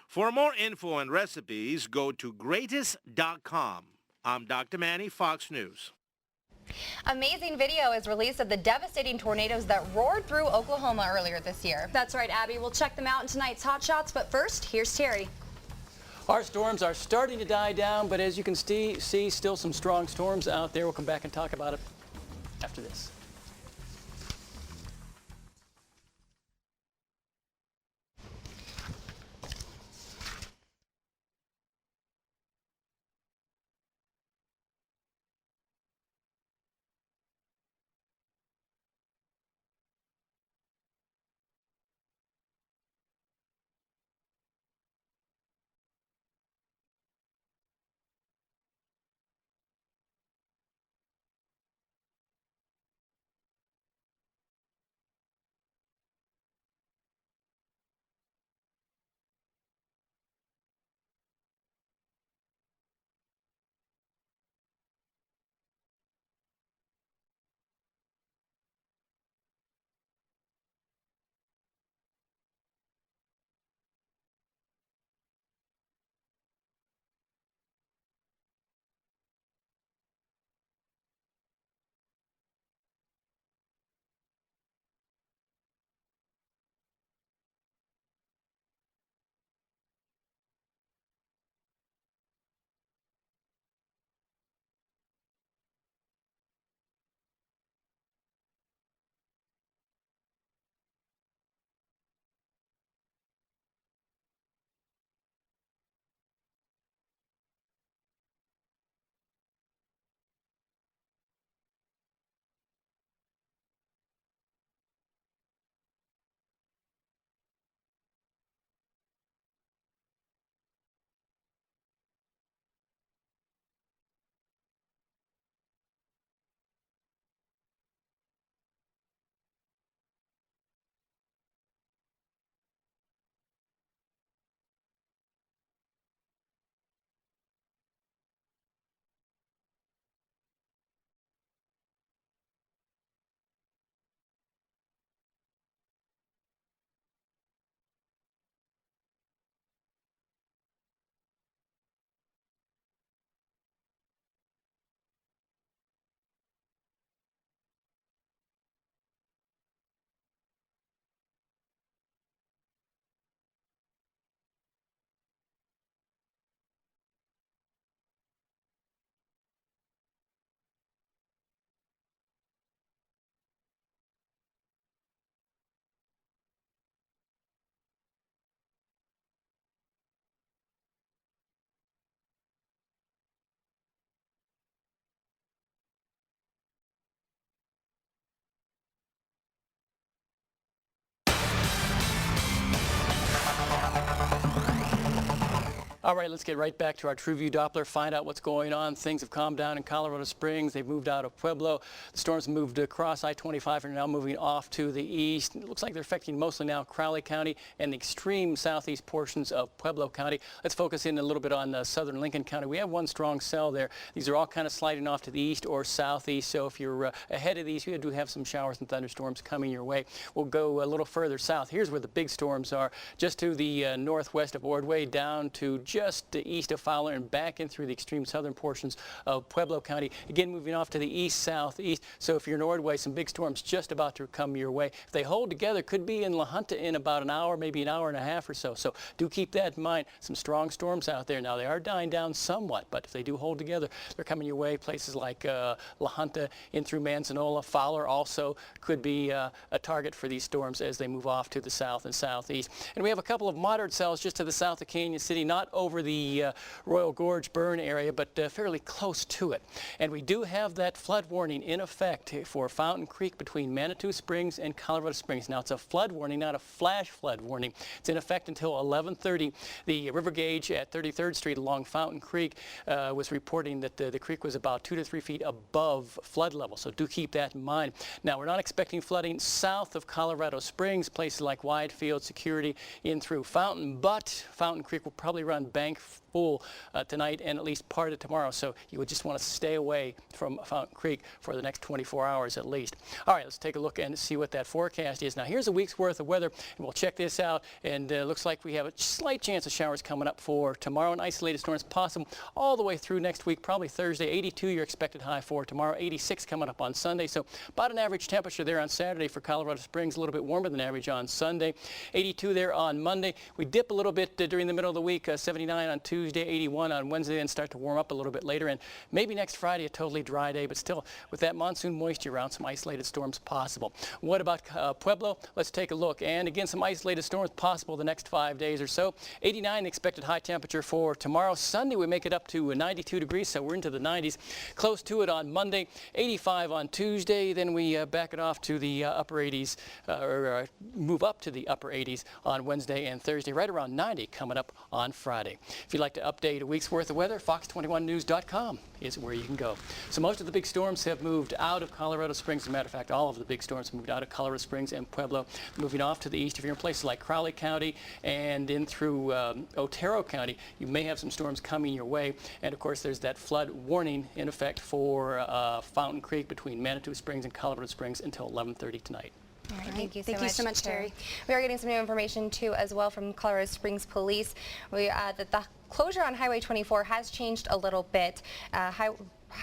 For more info and recipes, go to Greatest.com. I'm Dr. Manny, Fox News. Amazing video is released of the devastating tornadoes that roared through Oklahoma earlier this year. That's right, Abby. We'll check them out in tonight's Hot Shots, but first, here's Terry. Our storms are starting to die down, but as you can see, still some strong storms out there. We'll come back and talk about it after this. All right, let's get right back to our TrueView Doppler, find out what's going on. Things have calmed down in Colorado Springs. They've moved out of Pueblo. The storms moved across I-25 and are now moving off to the east. It looks like they're affecting mostly now Crowley County and the extreme southeast portions of Pueblo County. Let's focus in a little bit on southern Lincoln County. We have one strong cell there. These are all kind of sliding off to the east or southeast, so if you're ahead of these, you do have some showers and thunderstorms coming your way. We'll go a little further south. Here's where the big storms are, just to the northwest of Ordway, down to just east of Fowler and back in through the extreme southern portions of Pueblo County. Again, moving off to the east, southeast. So if you're in Ordway, some big storms just about to come your way. If they hold together, could be in La Junta in about an hour, maybe an hour and a half or so. So do keep that in mind. Some strong storms out there. Now, they are dying down somewhat, but if they do hold together, they're coming your way. Places like La Junta, in through Manzanola. Fowler also could be a target for these storms as they move off to the south and southeast. And we have a couple of moderate cells just to the south of Canyon City, not over the Royal Gorge burn area, but fairly close to it. And we do have that flood warning in effect for Fountain Creek between Manitou Springs and Colorado Springs. Now, it's a flood warning, not a flash flood warning. It's in effect until 11:30. The river gauge at 33rd Street along Fountain Creek was reporting that the creek was about 2 to 3 feet above flood level, so do keep that in mind. Now, we're not expecting flooding south of Colorado Springs, places like Widefield, Security, in through Fountain, but Fountain Creek will probably run bank full tonight and at least part of tomorrow, so you would just want to stay away from Fountain Creek for the next 24 hours at least. All right, let's take a look and see what that forecast is. Now, here's a week's worth of weather, and we'll check this out, and looks like we have a slight chance of showers coming up for tomorrow, and isolated storms possible all the way through next week, probably Thursday. 82 your expected high for tomorrow, 86 coming up on Sunday, so about an average temperature there on Saturday for Colorado Springs, a little bit warmer than average on Sunday. 82 there on Monday. We dip a little bit during the middle of the week, 79 on Tuesday, 81 on Wednesday, and start to warm up a little bit later, and maybe next Friday a totally dry day, but still with that monsoon moisture around, some isolated storms possible. What about Pueblo? Let's take a look, and again, some isolated storms possible the next 5 days or so. 89 expected high temperature for tomorrow. Sunday we make it up to 92 degrees, so we're into the 90s, close to it on Monday. 85 on Tuesday, then we back it off to the upper 80s, or move up to the upper 80s on Wednesday and Thursday, right around 90 coming up on Friday. If you'd like to update a week's worth of weather, FOX21news.com is where you can go. So most of the big storms have moved out of Colorado Springs. As a matter of fact, all of the big storms moved out of Colorado Springs and Pueblo, moving off to the east. If you're in places like Crowley County and in through Otero County, you may have some storms coming your way. And of course, there's that flood warning in effect for Fountain Creek between Manitou Springs and Colorado Springs until 11:30 tonight. All right, thank you so much, Terry. We are getting some new information too as well from Colorado Springs Police. That the closure on Highway 24 has changed a little bit.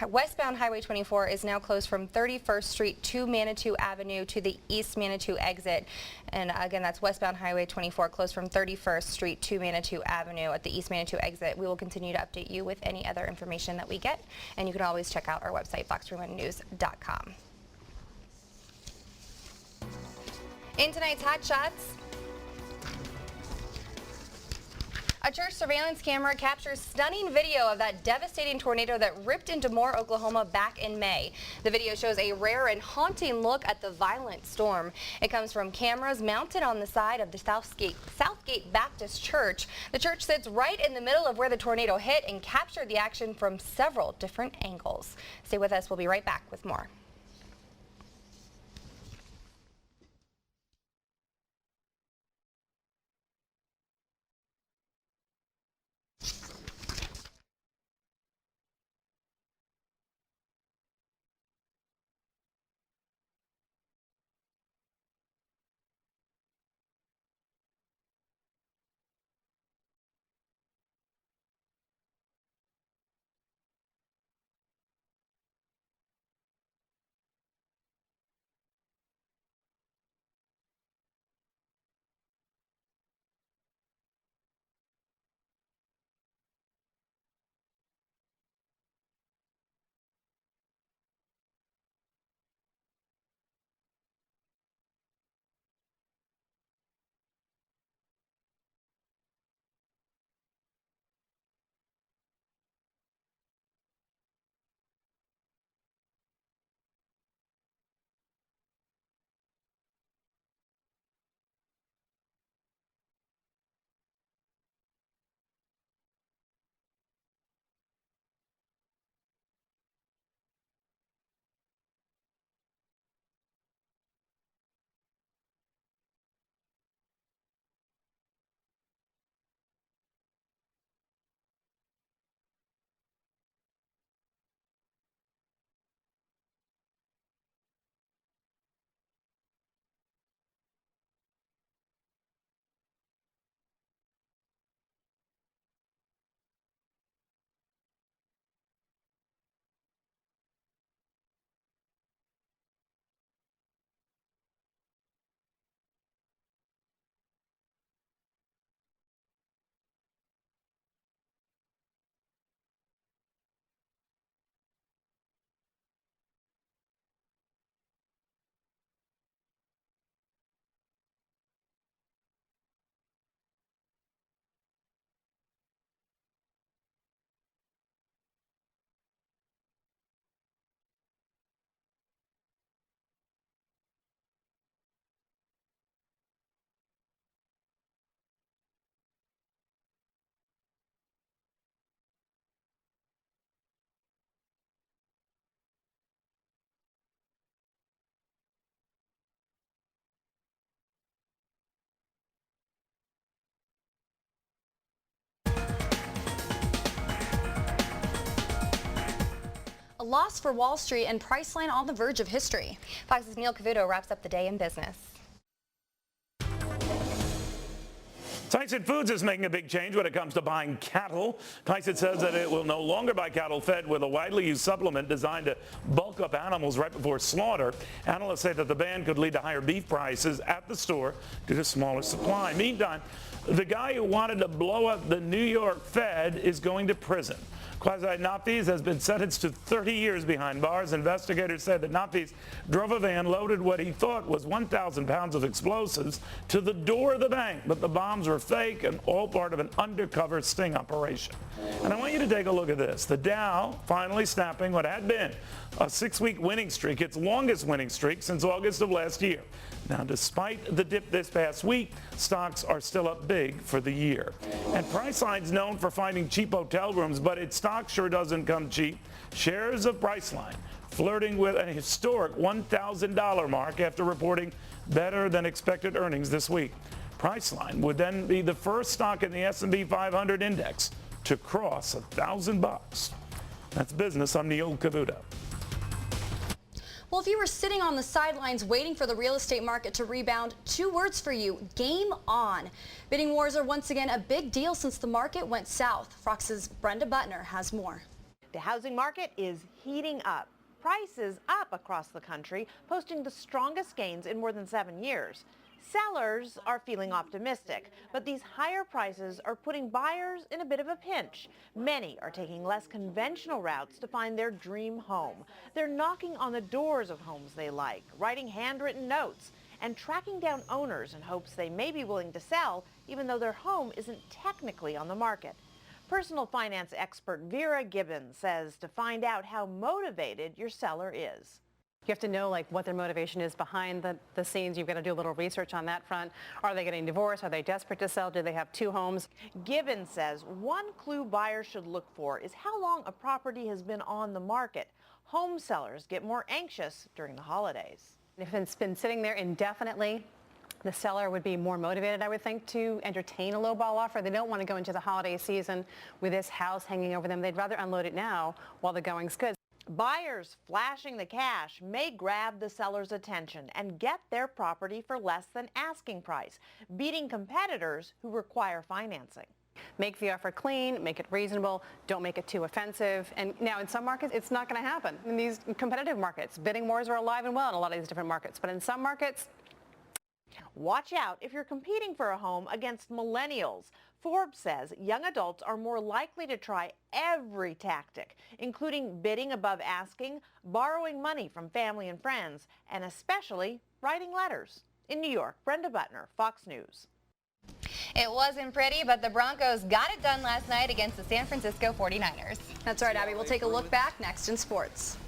Westbound Highway 24 is now closed from 31st Street to Manitou Avenue to the East Manitou exit. And again, that's westbound Highway 24 closed from 31st Street to Manitou Avenue at the East Manitou exit. We will continue to update you with any other information that we get. And you can always check out our website, FOX21news.com. In tonight's Hot Shots, a church surveillance camera captures stunning video of that devastating tornado that ripped into Moore, Oklahoma back in May. The video shows a rare and haunting look at the violent storm. It comes from cameras mounted on the side of the Southgate Baptist Church. The church sits right in the middle of where the tornado hit and captured the action from several different angles. Stay with us. We'll be right back with more. a loss for Wall Street and Priceline on the verge of history. Fox's Neil Cavuto wraps up the day in business. Tyson Foods is making a big change when it comes to buying cattle. Tyson says that it will no longer buy cattle fed with a widely used supplement designed to bulk up animals right before slaughter. Analysts say that the ban could lead to higher beef prices at the store due to smaller supply. Meantime, the guy who wanted to blow up the New York Fed is going to prison. Quasi Nafis has been sentenced to 30 years behind bars. Investigators said that Nafis drove a van loaded what he thought was 1,000 pounds of explosives to the door of the bank, but the bombs were fake and all part of an undercover sting operation. And I want you to take a look at this. The Dow finally snapping what had been a 6-week winning streak, its longest winning streak since August of last year. Now, despite the dip this past week, stocks are still up big for the year. And Priceline's known for finding cheap hotel rooms, but its stock sure doesn't come cheap. Shares of Priceline flirting with a historic $1,000 mark after reporting better than expected earnings this week. Priceline would then be the first stock in the S&P 500 index to cross $1,000. That's business. I'm Neil Cavuto. Well, if you were sitting on the sidelines waiting for the real estate market to rebound, 2 words for you: game on. Bidding wars are once again a big deal since the market went south. Fox's Brenda Butner has more. The housing market is heating up. Prices up across the country, posting the strongest gains in more than 7 years. Sellers are feeling optimistic, but these higher prices are putting buyers in a bit of a pinch. Many are taking less conventional routes to find their dream home. They're knocking on the doors of homes they like, writing handwritten notes, and tracking down owners in hopes they may be willing to sell, even though their home isn't technically on the market. Personal finance expert Vera Gibbons says to find out how motivated your seller is. You have to know what their motivation is behind the scenes. You've got to do a little research on that front. Are they getting divorced? Are they desperate to sell? Do they have 2 homes? Gibbons says one clue buyers should look for is how long a property has been on the market. Home sellers get more anxious during the holidays. If it's been sitting there indefinitely, the seller would be more motivated, I would think, to entertain a lowball offer. They don't want to go into the holiday season with this house hanging over them. They'd rather unload it now while the going's good. Buyers flashing the cash may grab the seller's attention and get their property for less than asking price, beating competitors who require financing. Make the offer clean, make it reasonable, don't make it too offensive. And now in some markets, it's not going to happen. In these competitive markets, bidding wars are alive and well in a lot of these different markets. But in some markets, watch out if you're competing for a home against millennials. Forbes says young adults are more likely to try every tactic, including bidding above asking, borrowing money from family and friends, and especially writing letters. In New York, Brenda Butner, Fox News. It wasn't pretty, but the Broncos got it done last night against the San Francisco 49ers. That's right, Abby. We'll take a look back next in sports.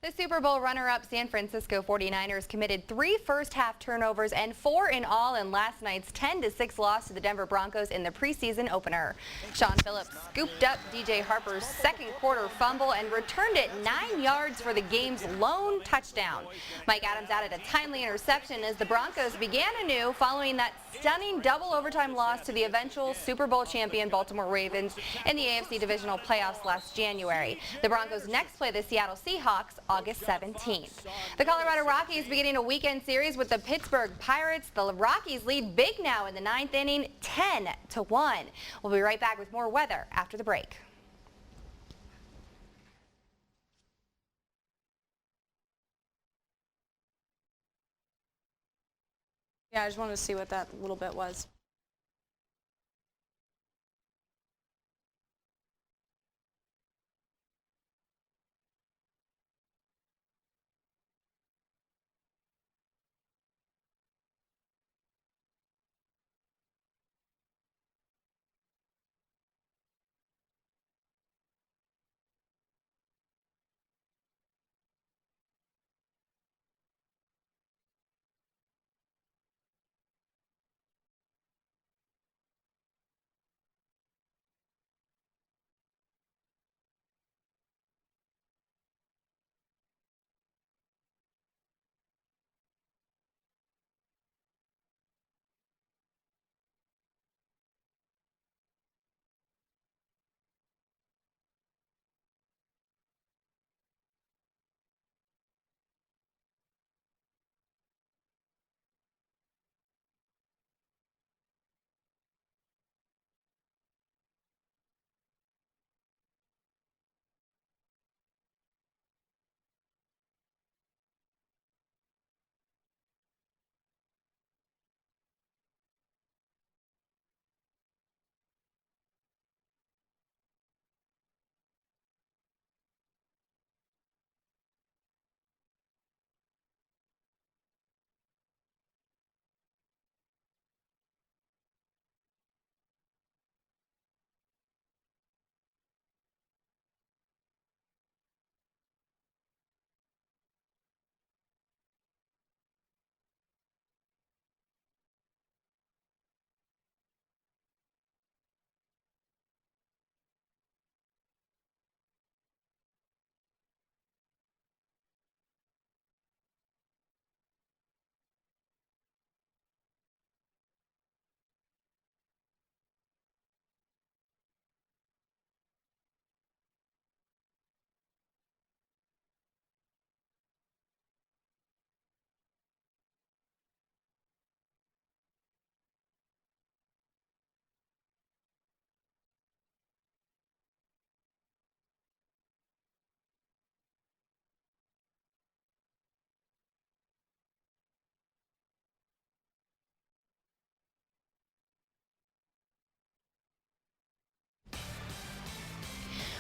The Super Bowl runner-up San Francisco 49ers committed 3 first-half turnovers and 4 in all in last night's 10-6 loss to the Denver Broncos in the preseason opener. Sean Phillips scooped up DJ Harper's second-quarter fumble and returned it 9 yards for the game's lone touchdown. Mike Adams added a timely interception as the Broncos began anew following that stunning double overtime loss to the eventual Super Bowl champion Baltimore Ravens in the AFC divisional playoffs last January. The Broncos next play the Seattle Seahawks August 17th. The Colorado Rockies beginning a weekend series with the Pittsburgh Pirates. The Rockies lead big now in the 9th inning, 10-1. We'll be right back with more weather after the break. Yeah, I just wanted to see what that little bit was.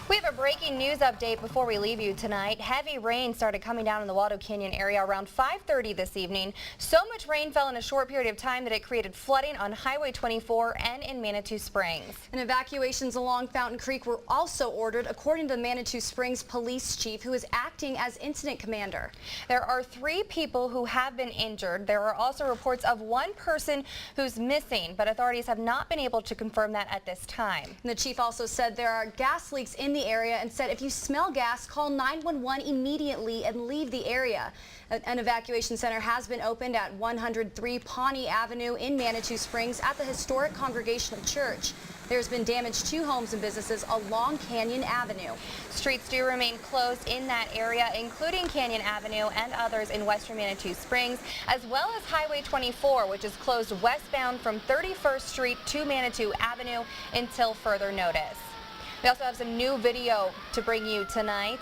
We have a breaking news update before we leave you tonight. Heavy rain started coming down in the Waldo Canyon area around 5:30 this evening. So much rain fell in a short period of time that it created flooding on Highway 24 and in Manitou Springs. And evacuations along Fountain Creek were also ordered, according to the Manitou Springs police chief, who is acting as incident commander. There are 3 people who have been injured. There are also reports of 1 person who's missing, but authorities have not been able to confirm that at this time. And the chief also said there are gas leaks in the area and said if you smell gas, call 911 immediately and leave the area. An evacuation center has been opened at 103 Pawnee Avenue in Manitou Springs at the historic Congregational Church. There's been damage to homes and businesses along Canyon Avenue. Streets do remain closed in that area, including Canyon Avenue and others in western Manitou Springs, as well as Highway 24, which is closed westbound from 31st Street to Manitou Avenue until further notice. We also have some new video to bring you tonight.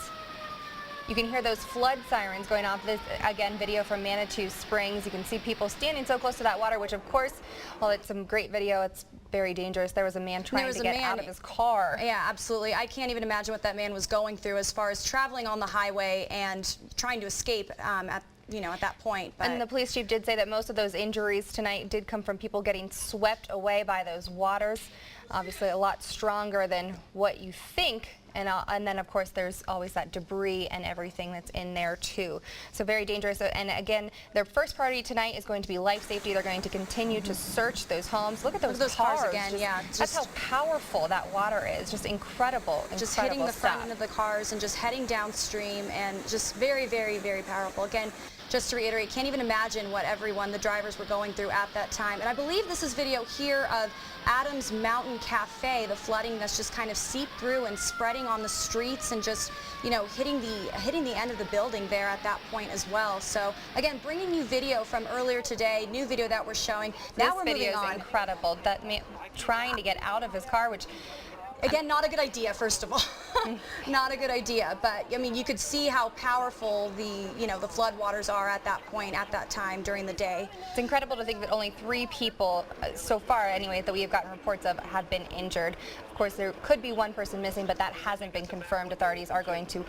You can hear those flood sirens going off. This, again, video from Manitou Springs. You can see people standing so close to that water, which, of course, while it's some great video, it's very dangerous. There was a man trying to get out of his car. Yeah, absolutely. I can't even imagine what that man was going through as far as traveling on the highway and trying to escape at that point. But and the police chief did say that most of those injuries tonight did come from people getting swept away by those waters. Obviously a lot stronger than what you think And then, of course, there's always that debris and everything that's in there, too. So very dangerous. And again, their first priority tonight is going to be life safety. They're going to continue to search those homes. Look at those cars again. That's how powerful that water is. Just incredible. Just hitting the front end of the cars and just heading downstream, and just very, very, very powerful. Again, just to reiterate, can't even imagine what the drivers were going through at that time. And I believe this is video here of Adams Mountain Cafe, the flooding that's just kind of seeped through and spreading on the streets and just, you know, hitting the end of the building there at that point as well. So again, bringing you video from earlier today, new video that we're showing. Now we're moving on. This video is incredible. That man trying to get out of his car, which again, not a good idea, first of all. Not a good idea, but I mean, you could see how powerful the flood waters are at that point, at that time during the day. It's incredible to think that only 3 people, so far anyway, that we have gotten reports of have been injured. Of course, there could be 1 person missing, but that hasn't been confirmed. Authorities are going to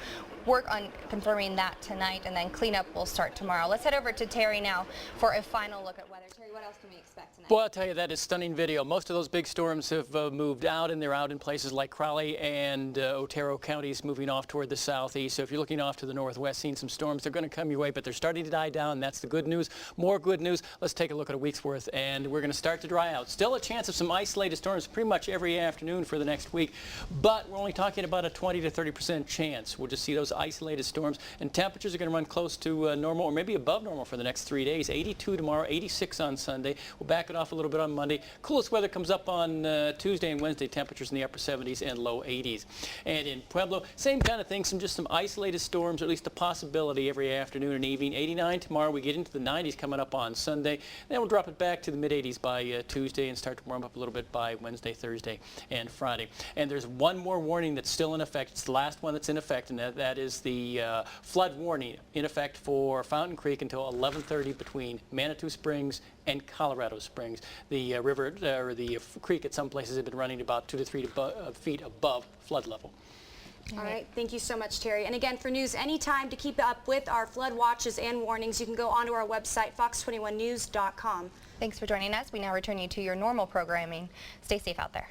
work on confirming that tonight, and then cleanup will start tomorrow. Let's head over to Terry now for a final look at weather. Terry, what else can we expect tonight? Well, I'll tell you, that is stunning video. Most of those big storms have moved out, and they're out in places like Crowley and Otero counties, moving off toward the southeast. So if you're looking off to the northwest, seeing some storms, they're going to come your way, but they're starting to die down. And that's the good news. More good news. Let's take a look at a week's worth, and we're going to start to dry out. Still a chance of some isolated storms pretty much every afternoon for the next week, but we're only talking about a 20 to 30% chance. We'll just see those isolated storms, and temperatures are going to run close to normal or maybe above normal for the next 3 days. 82 tomorrow, 86 on Sunday. We'll back it off a little bit on Monday. Coolest weather comes up on Tuesday and Wednesday. Temperatures in the upper 70s and low 80s. And in Pueblo, same kind of thing, just some isolated storms, or at least a possibility every afternoon and evening. 89 tomorrow. We get into the 90s coming up on Sunday. Then we'll drop it back to the mid-80s by Tuesday and start to warm up a little bit by Wednesday, Thursday, and Friday. And there's one more warning that's still in effect. It's the last one that's in effect, and that is the flood warning in effect for Fountain Creek until 11:30 between Manitou Springs and Colorado Springs. The river, or the creek at some places have been running about 2 to 3 feet above flood level. All right, thank you so much, Terry. And again, for news anytime to keep up with our flood watches and warnings, you can go onto our website, fox21news.com. Thanks for joining us. We now return you to your normal programming. Stay safe out there.